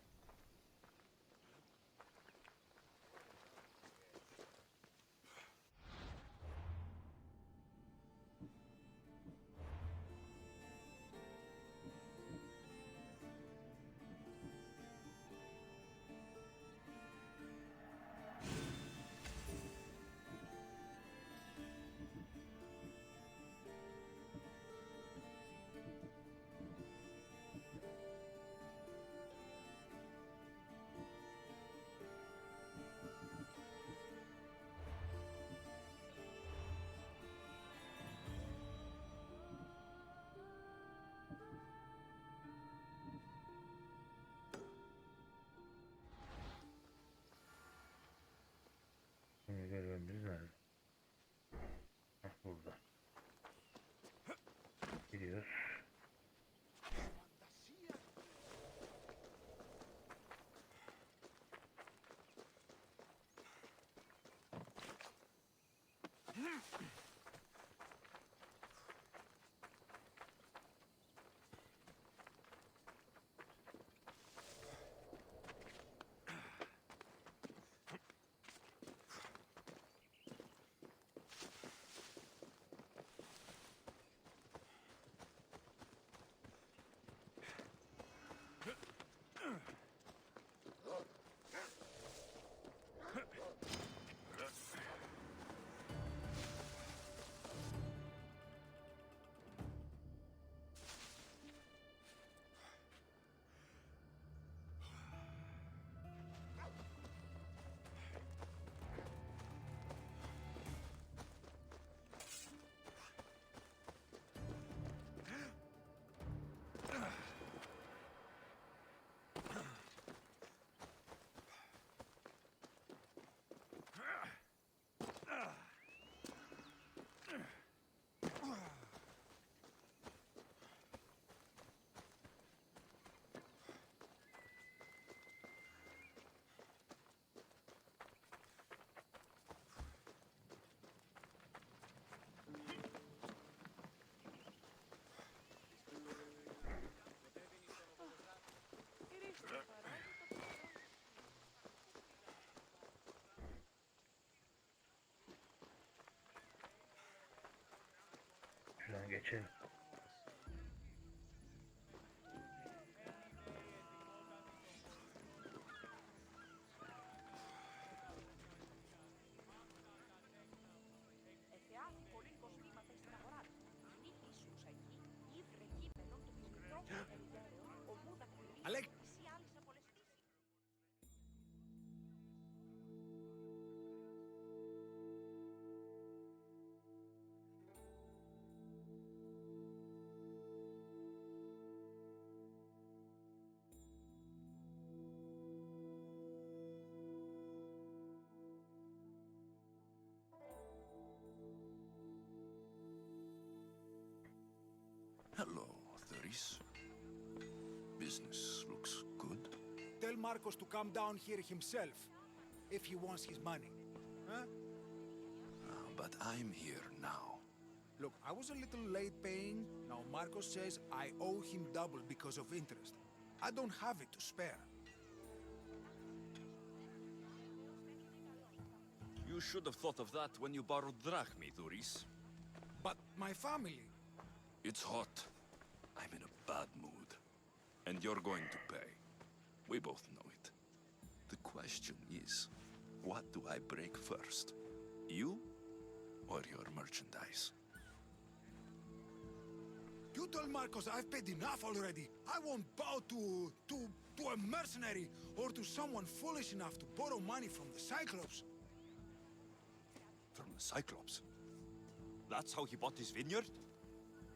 Şuradan geçelim. Alec. Hello, Theris. Business looks good. Tell Marcos to come down here himself, if he wants his money. Huh? But I'm here now. Look, I was a little late paying. Now Marcos says I owe him double because of interest. I don't have it to spare. You should have thought of that when you borrowed drachmi, Thuris. But my family... It's hot. I'm in a bad mood. And you're going to pay. We both know it. The question is, what do I break first? You or your merchandise? You told Marcos I've paid enough already. I won't bow to a mercenary or to someone foolish enough to borrow money from the Cyclops. From the Cyclops? That's how he bought his vineyard?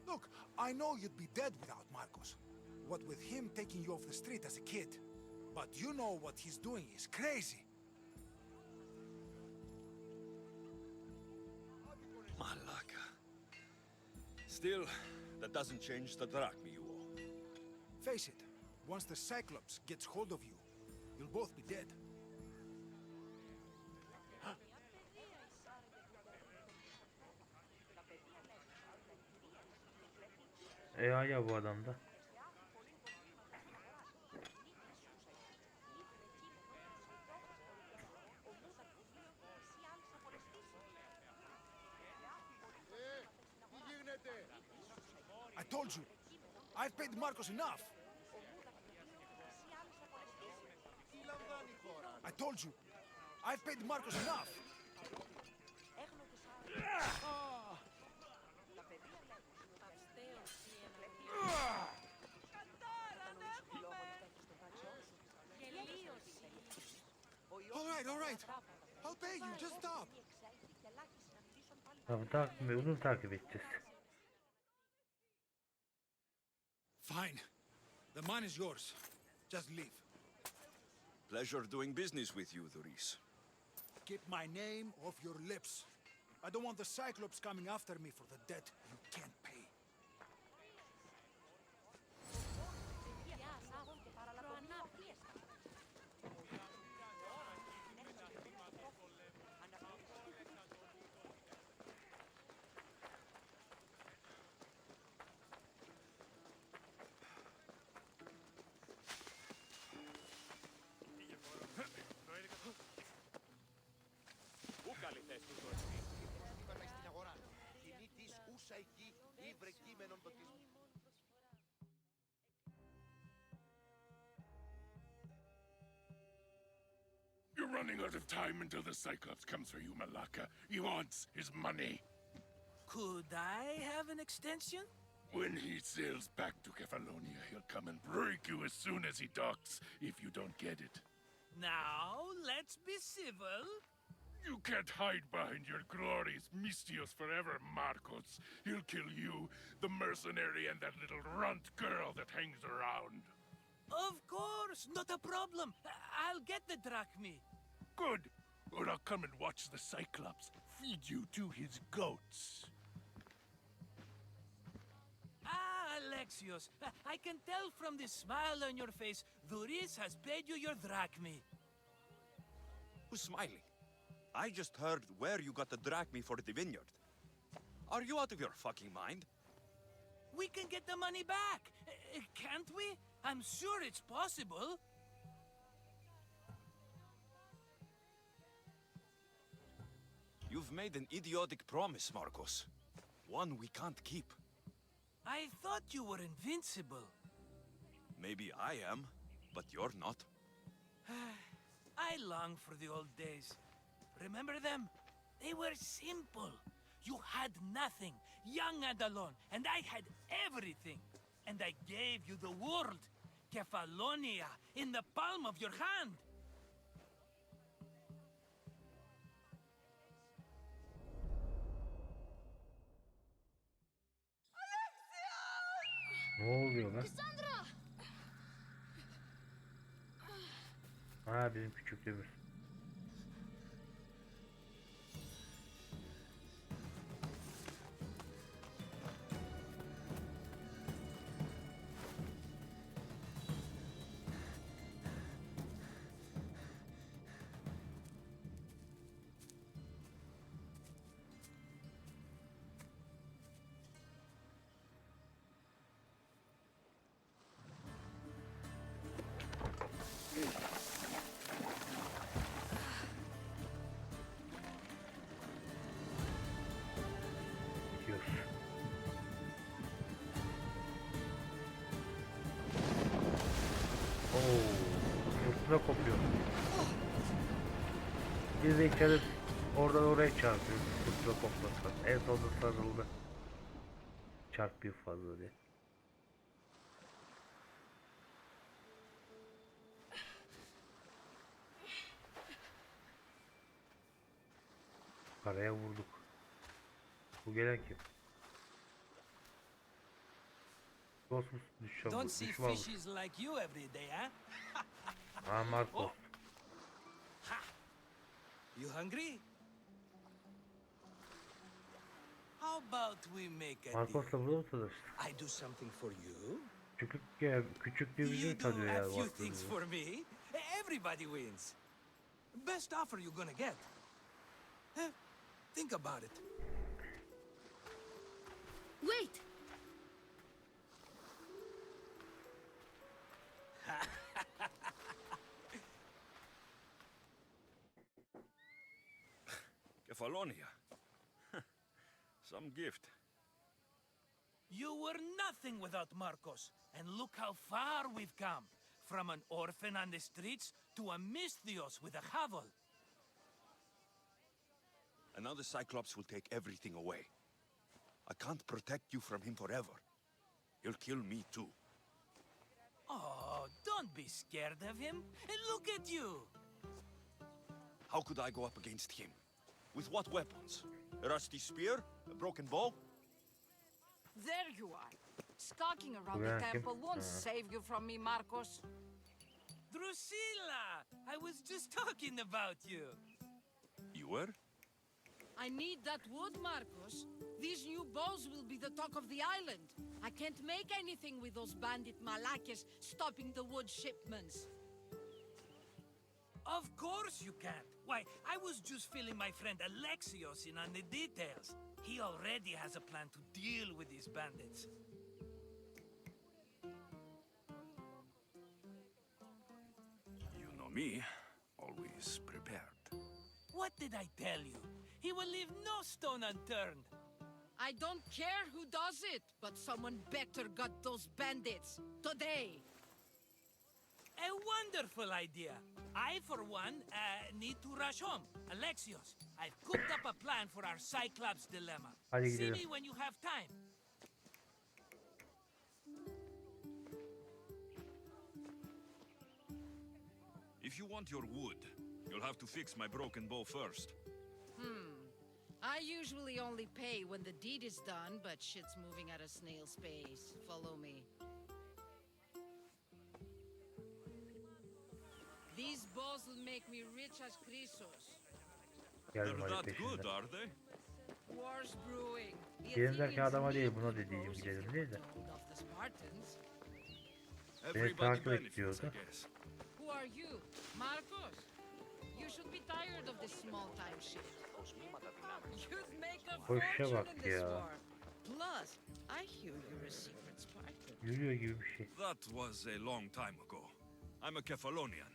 Look, I know you'd be dead without Marcos. What with him taking you off the street as a kid. But you know what he's doing is crazy. Malaka. Still, that doesn't change the drachmi you owe. Face it, once the Cyclops gets hold of you, you'll both be dead. Ya bu adamda. I told you, I've paid Marcos enough. I told you, I've paid Marcos enough. All right. I'll pay you, just stop. Tamam, uzun takip edeceğiz. Fine. The man is yours. Just leave. Pleasure doing business with you, Thuris. Keep my name off your lips. I don't want the Cyclops coming after me for the debt you can't pay. όσα εκεί ή βρεκείμενον το της... You're running out of time until the Cyclops comes for you, Malaka. He wants his money. Could I have an extension? When he sails back to Kefalonia, he'll come and break you as soon as he docks, if you don't get it. Now, let's be civil. You can't hide behind your glories, Mistios forever, Marcos. He'll kill you, the mercenary, and that little runt girl that hangs around. Of course, not a problem. I'll get the drachmi. Good. Or I'll come and watch the Cyclops feed you to his goats. Alexios, I can tell from the smile on your face, Duris has paid you your drachmi. Who's smiling? I just heard where you got the drachmi for the vineyard. Are you out of your fucking mind? We can get the money back, can't we? I'm sure it's possible. You've made an idiotic promise, Marcos. One we can't keep. I thought you were invincible. Maybe I am, but you're not. I long for the old days. Remember them? They were simple. You had nothing, young and alone, and I had everything. And I gave you the world, Kefalonia, in the palm of your hand. Ne oluyor lan? Ha, bizim küçüklüğümüz. Fırtına kopuyor. Bir de içeri oradan oraya çarpıyor. Fırtına kopmasın. En sonunda sarıldı. Çarpıyor fazla diye. Karaya vurduk. Bu gelen kim? Dostumuz Don't see düşman. fishes like you every day, huh? Ha, Marcos. You hungry? How about we make a deal? Marcos'la burada mı tanıştık? I do something for you. Küçüklüğümüzü You do tanıyor a yani. few things for me. Everybody wins. Best offer you're gonna get. Think about it. Wait! Kefalonia. Some gift. You were nothing without Marcos, and look how far we've come. From an orphan on the streets to a Misthios with a hovel. And now the Cyclops will take everything away. I can't protect you from him forever. He'll kill me too. Oh, don't be scared of him. And look at you. How could I go up against him? With what weapons? A rusty spear? A broken bow? There you are. Skulking around the temple won't save you from me, Marcos. Drusilla! I was just talking about you. You were? I need that wood, Marcos. These new bows will be the talk of the island. I can't make anything with those bandit malakes stopping the wood shipments. Of course you can't. Why, I was just filling my friend Alexios in on the details. He already has a plan to deal with these bandits. You know me, always prepared. What did I tell you? He will leave no stone unturned. I don't care who does it, but someone better got those bandits today. A wonderful idea. I, for one, need to rush home. Alexios, I've cooked up a plan for our Cyclops dilemma. Hadi See gidelim. me when you have time. If you want your wood, you'll have to fix my broken bow first. I usually only pay when the deed is done, but shit's moving at a snail's pace. Follow me. These bows will make me rich as Chrysos. They're Geldim hadi that good, peşinden. are they? War's brewing. The Gelin derken Athenians adama değil need buna good dediğim bows if gidelim they değil want de. to hold off the Spartans. Everybody takip benefits, I ediyordu. guess. Who are you? Marcos? You should be tired of this small-time shit. You'd make a Boşa fortune bak in this ya. war. Plus, I hear you're a secret Spartan. Yürüyor gibi bir şey. That was a long time ago. I'm a Kephalonian.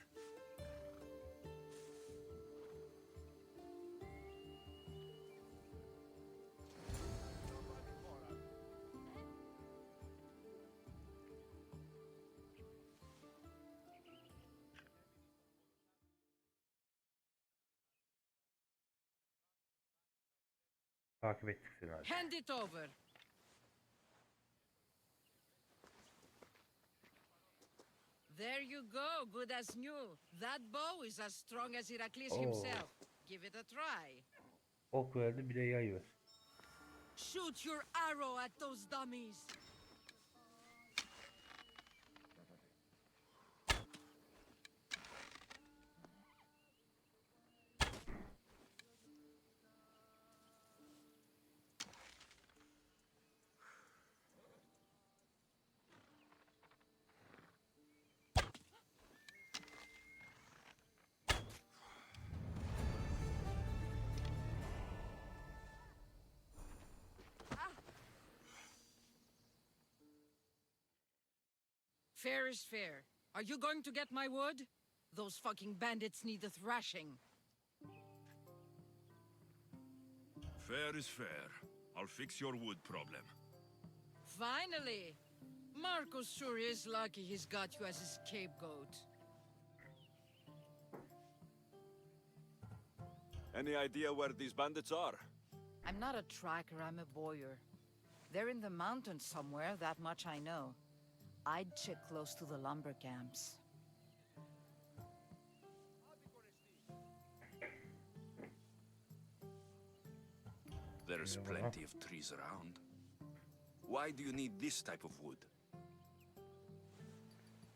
Takip ettik seni hadi. Hand it over. There you go, good as new. That bow is as strong as Heracles Oh. himself. Give it a try. Ok verdi bir de yay ver. Shoot your arrow at those dummies. Fair is fair. Are you going to get my wood? Those fucking bandits need a thrashing. Fair is fair. I'll fix your wood problem. Finally! Marcos sure is lucky he's got you as his scapegoat. Any idea where these bandits are? I'm not a tracker, I'm a boyer. They're in the mountains somewhere, that much I know. I'd check close to the lumber camps. There's plenty of trees around. Why do you need this type of wood?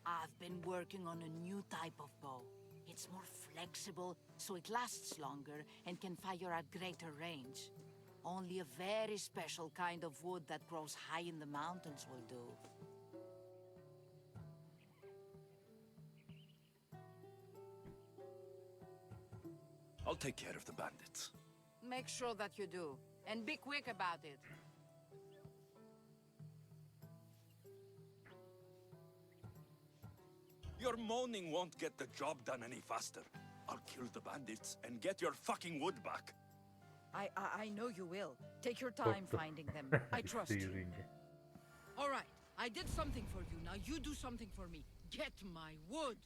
I've been working on a new type of bow. It's more flexible, so it lasts longer and can fire at greater range. Only a very special kind of wood that grows high in the mountains will do. I'll take care of the bandits. Make sure that you do, and be quick about it. Your moaning won't get the job done any faster. I'll kill the bandits and get your fucking wood back. I know you will. Take your time finding them. I trust Üstü you. yürüyünce. All right, I did something for you. Now you do something for me. Get my wood.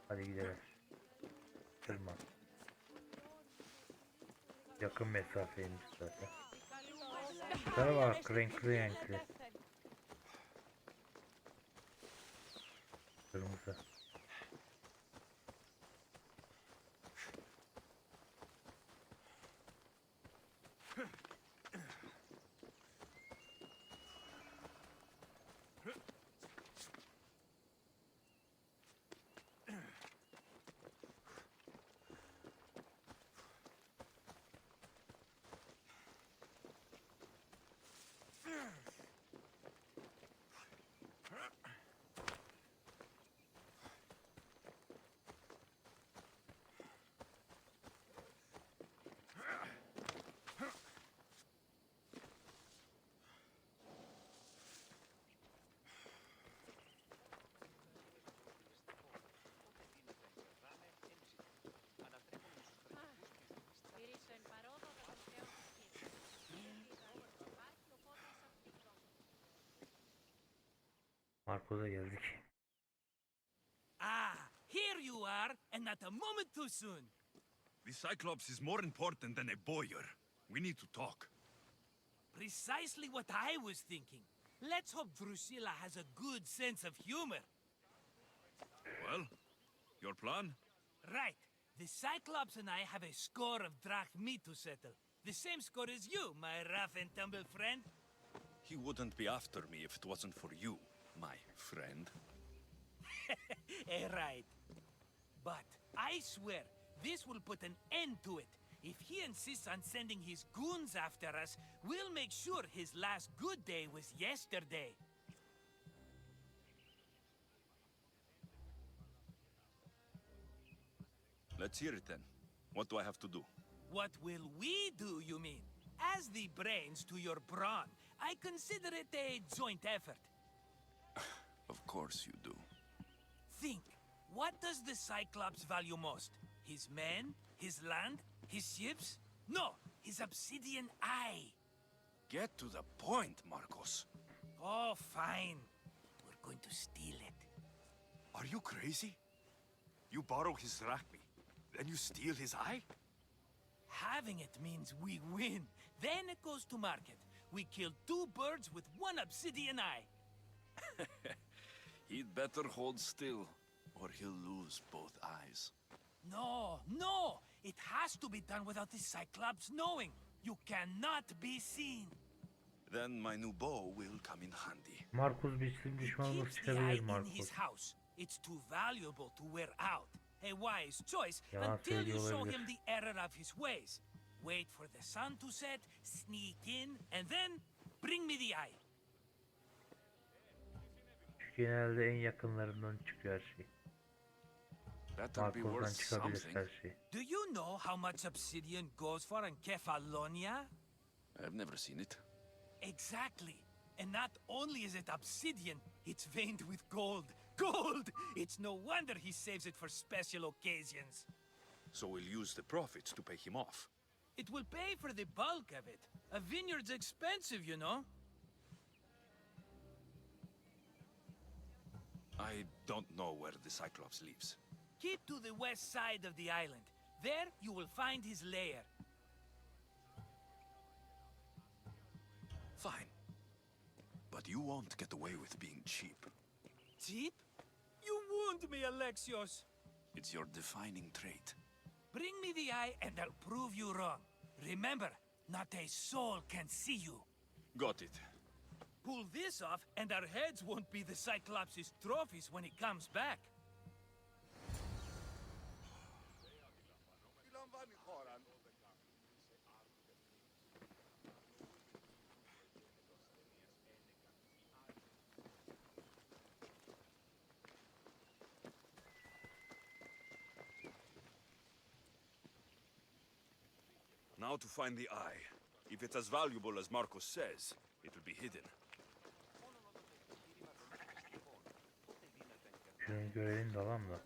Hadi gidelim. Tırman. Yakın mesafeymiş zaten. Şuna bak, renkli renkli. Kırmızı. Marco'da geldik. Ah, here you are, and not a moment too soon. The Cyclops is more important than a boyar. We need to talk. Precisely what I was thinking. Let's hope Drusilla has a good sense of humor. Well, your plan? Right. The Cyclops and I have a score of drachmi to settle. The same score as you, my rough and tumble friend. He wouldn't be after me if it wasn't for you, my friend. Right. But I swear, this will put an end to it. If he insists on sending his goons after us, we'll make sure his last good day was yesterday. Let's hear it then. What do I have to do? What will we do, you mean? As the brains to your brawn, I consider it a joint effort. Of course you do. Think, what does the Cyclops value most? His men? His land? His ships? No, his obsidian eye. Get to the point, Marcos. Oh, fine. We're going to steal it. Are you crazy? You borrow his drachmi, then you steal his eye? Having it means we win. Then it goes to market. We kill 2 birds with 1 obsidian eye. He'd better hold still, or he'll lose both eyes. No, no! It has to be done without the Cyclops knowing. You cannot be seen. Then my new bow will come in handy. Marcos bizim düşmanımız Keeps the eye çıkabilir in Marcos. his house. It's too valuable to wear out. A wise choice Yalan until you söylüyor show olabilir. him the error of his ways. Wait for the sun to set, sneak in, and then bring me the eye. Genelde en yakınlarından çıkıyor her şey. Better be Marcos'dan worth çıkabilir something. her şey. Do you know how much obsidian goes for in Kefalonia? I've never seen it. Exactly. And not only is it obsidian, it's veined with gold. Gold! It's no wonder he saves it for special occasions. So we'll use the profits to pay him off. It will pay for the bulk of it. A vineyard's expensive, you know. I don't know where the Cyclops lives. Keep to the west side of the island. There you will find his lair. Fine. But you won't get away with being cheap. Cheap? You wound me, Alexios. It's your defining trait. Bring me the eye and I'll prove you wrong. Remember, not a soul can see you. Got it. Pull this off and our heads won't be the Cyclops' trophies when he comes back. Now to find the eye. If it's as valuable as Marcos says, it will be hidden. Şunu görelim de alalım da.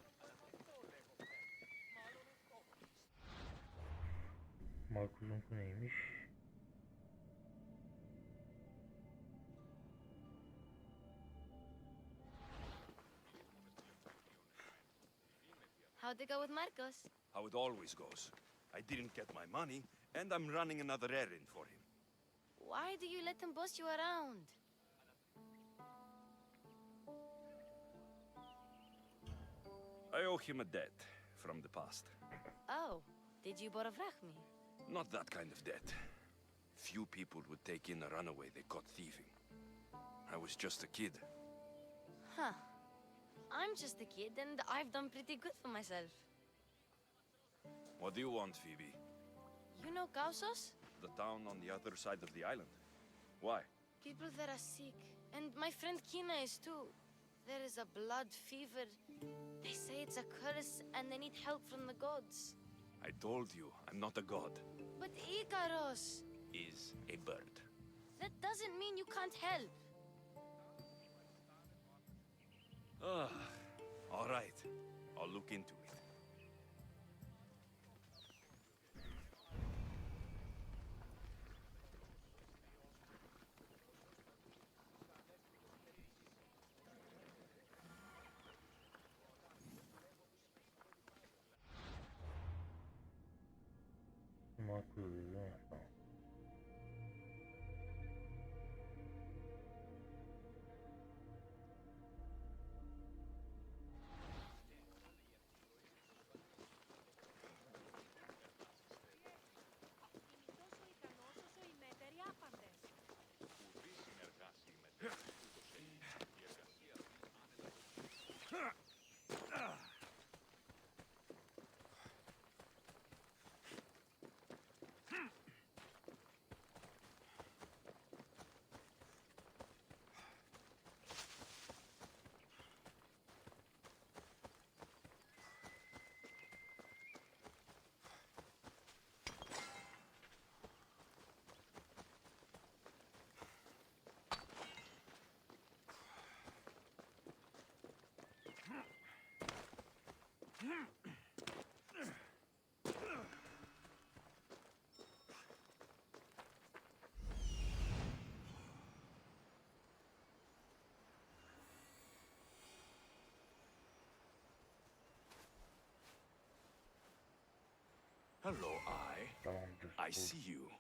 Marcos'un bu neymiş? How'd it go with Marcos? How it always goes. I didn't get my money, and I'm running another errand for him. Why do you let him boss you around? I owe him a debt from the past. Oh, did you borovrach me? Not that kind of debt. Few people would take in a runaway they caught thieving. I was just a kid. Huh. I'm just a kid and I've done pretty good for myself. What do you want, Phoebe? You know Kausos? The town on the other side of the island. Why? People there are sick. And my friend Kina is too. There is a blood fever. They say it's a curse and they need help from the gods. I told you, I'm not a god. But Ikaros! Is a bird. That doesn't mean you can't help. All right. I'll look into it. Hello, I see you.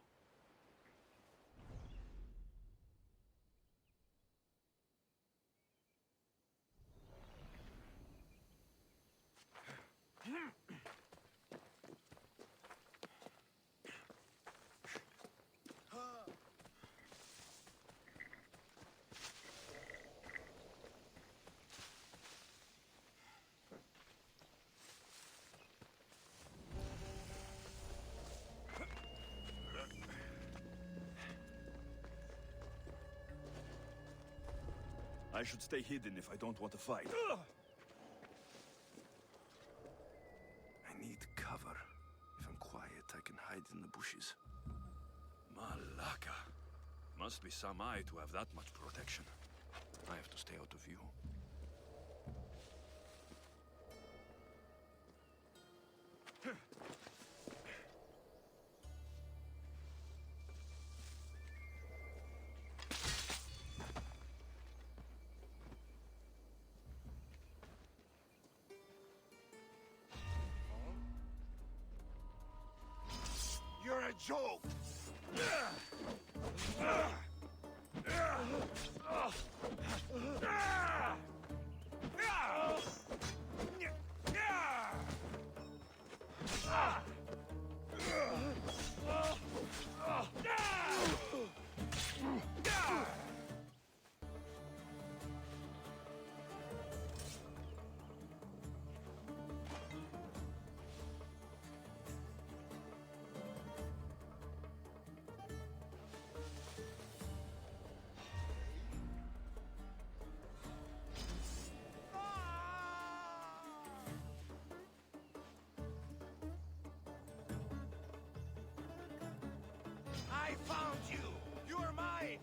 I should stay hidden if I don't want to fight. I need cover. If I'm quiet, I can hide in the bushes. Malaka. Must be some eye to have that much protection. I have to stay out of view. You're a joke! I found you! You are mine!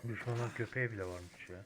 Düşmanın köpeği bile varmış ya.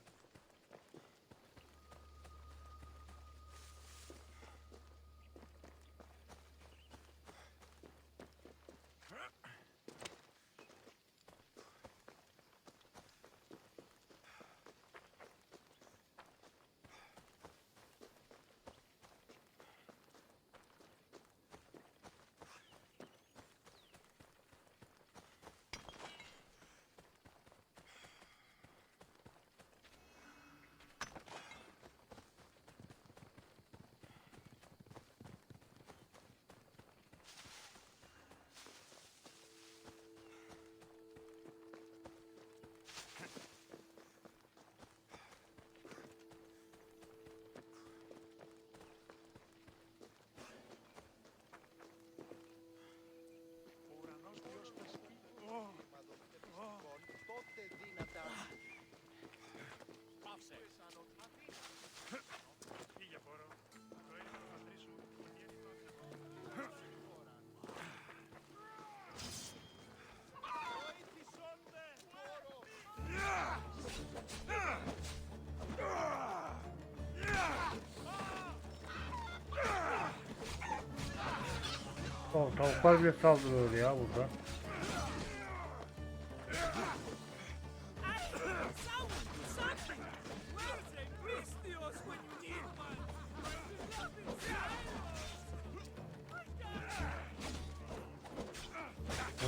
Oh, tavuklar bile saldırıyor ya burada.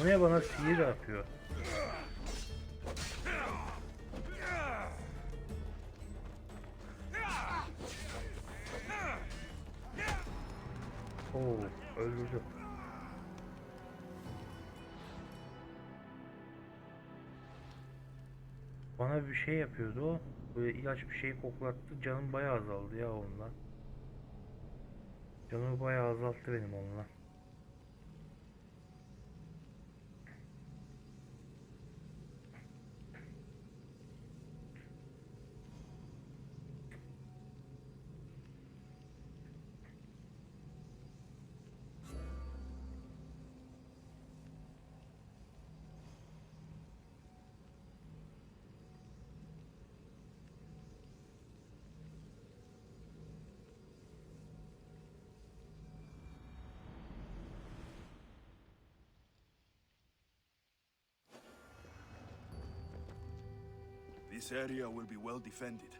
O ne, bana sihir atıyor. Oo, öldürdü. Bana bir şey yapıyordu o. Böyle ilaç bir şey koklattı. Canım bayağı azaldı ya onunla. Canımı bayağı azalttı benim onunla. This area will be well defended.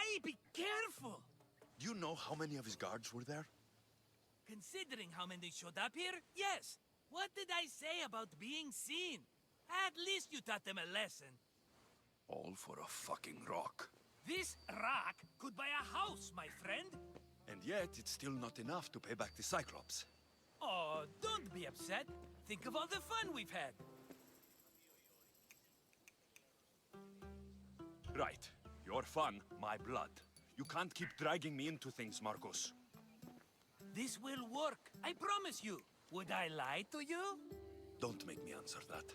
Hey, be careful! Do you know how many of his guards were there? Considering how many showed up here, yes. What did I say about being seen? At least you taught them a lesson. All for a fucking rock. This rock could buy a house, my friend. And yet, it's still not enough to pay back the Cyclops. Oh, don't be upset. Think of all the fun we've had. Right. Your fun, my blood. You can't keep dragging me into things, Marcos. This will work, I promise you. Would I lie to you? Don't make me answer that.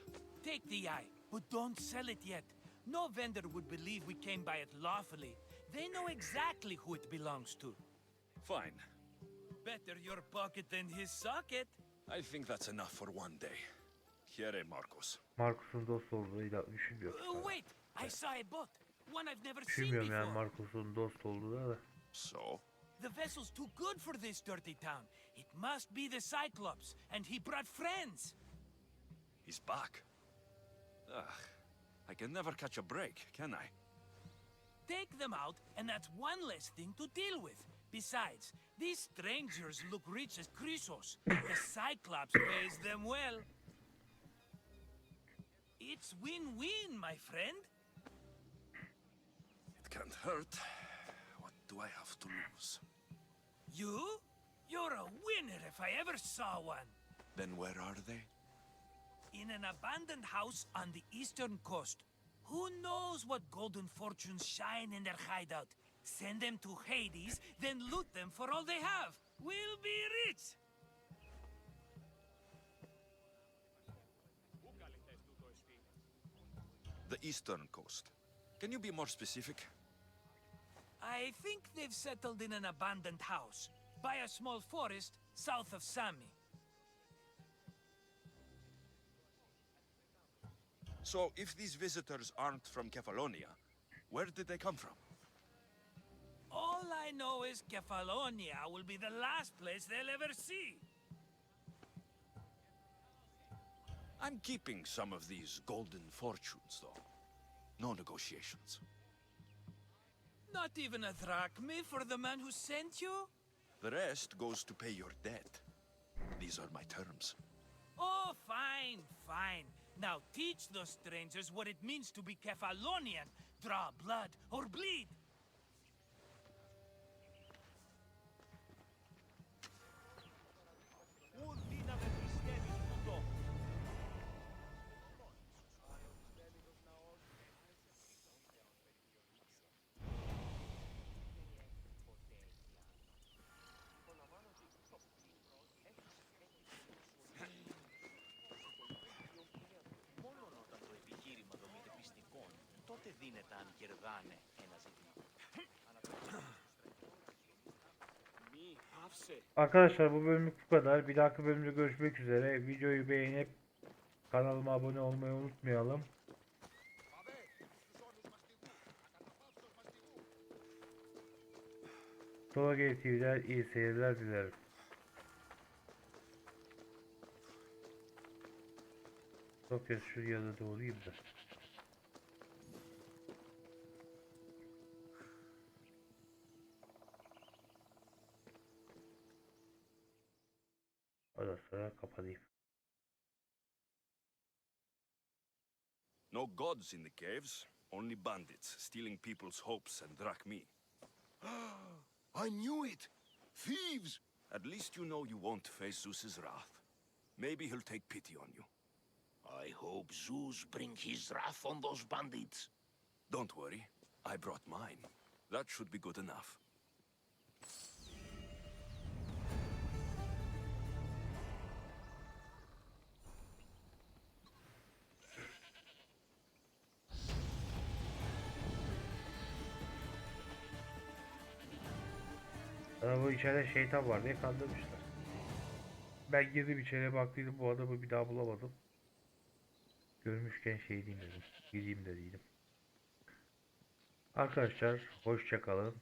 Take the eye, but don't sell it yet. No vendor would believe we came by it lawfully. They know exactly who it belongs to. Fine. Better your pocket than his socket. I think that's enough for one day. Here, Marcos. Marcos'un dost olduğunu düşünmüyorum. Wait, I saw a boat. One I've never seen Düşünmüyorum before. yani Marcos'un dost olduğunu da. So? The vessel's too good for this dirty town. It must be the Cyclops, and he brought friends. He's back. Ugh. I can never catch a break, can I? Take them out, and that's one less thing to deal with. Besides, these strangers look rich as Chrysos. The Cyclops pays them well. It's win-win, my friend. It can't hurt. What do I have to lose? You? You're a winner if I ever saw one. Then where are they? In an abandoned house on the eastern coast. Who knows what golden fortunes shine in their hideout? Send them to Hades, then loot them for all they have. We'll be rich! The eastern coast. Can you be more specific? I think they've settled in an abandoned house, by a small forest south of Sami. So, if these visitors aren't from Kefalonia, where did they come from? All I know is Kefalonia will be the last place they'll ever see. I'm keeping some of these golden fortunes, though. No negotiations. Not even a drachme for the man who sent you? The rest goes to pay your debt. These are my terms. Oh, fine, fine. Now teach those strangers what it means to be Kefalonian. Draw blood or bleed. Arkadaşlar bu bölümlük bu kadar. Bir dahaki bölümde görüşmek üzere. Videoyu beğenip kanalıma abone olmayı unutmayalım. TV'ler iyi seyirler dilerim. Çok kez şuraya da doğrayayım da. Ondan sonra kapatayım. No gods in the caves, only bandits stealing people's hopes and drachmae. I knew it! Thieves! At least you know you won't face Zeus's wrath. Maybe he'll take pity on you. I hope Zeus bring his wrath on those bandits. Don't worry, I brought mine. That should be good enough. Ama bu içeride şeytan var diye kandırmışlar. Ben girdim içeriye baktıydım, bu adamı bir daha bulamadım. Görmüşken şey diyeyim dedim. Gideyim de değilim. Arkadaşlar hoşça kalın.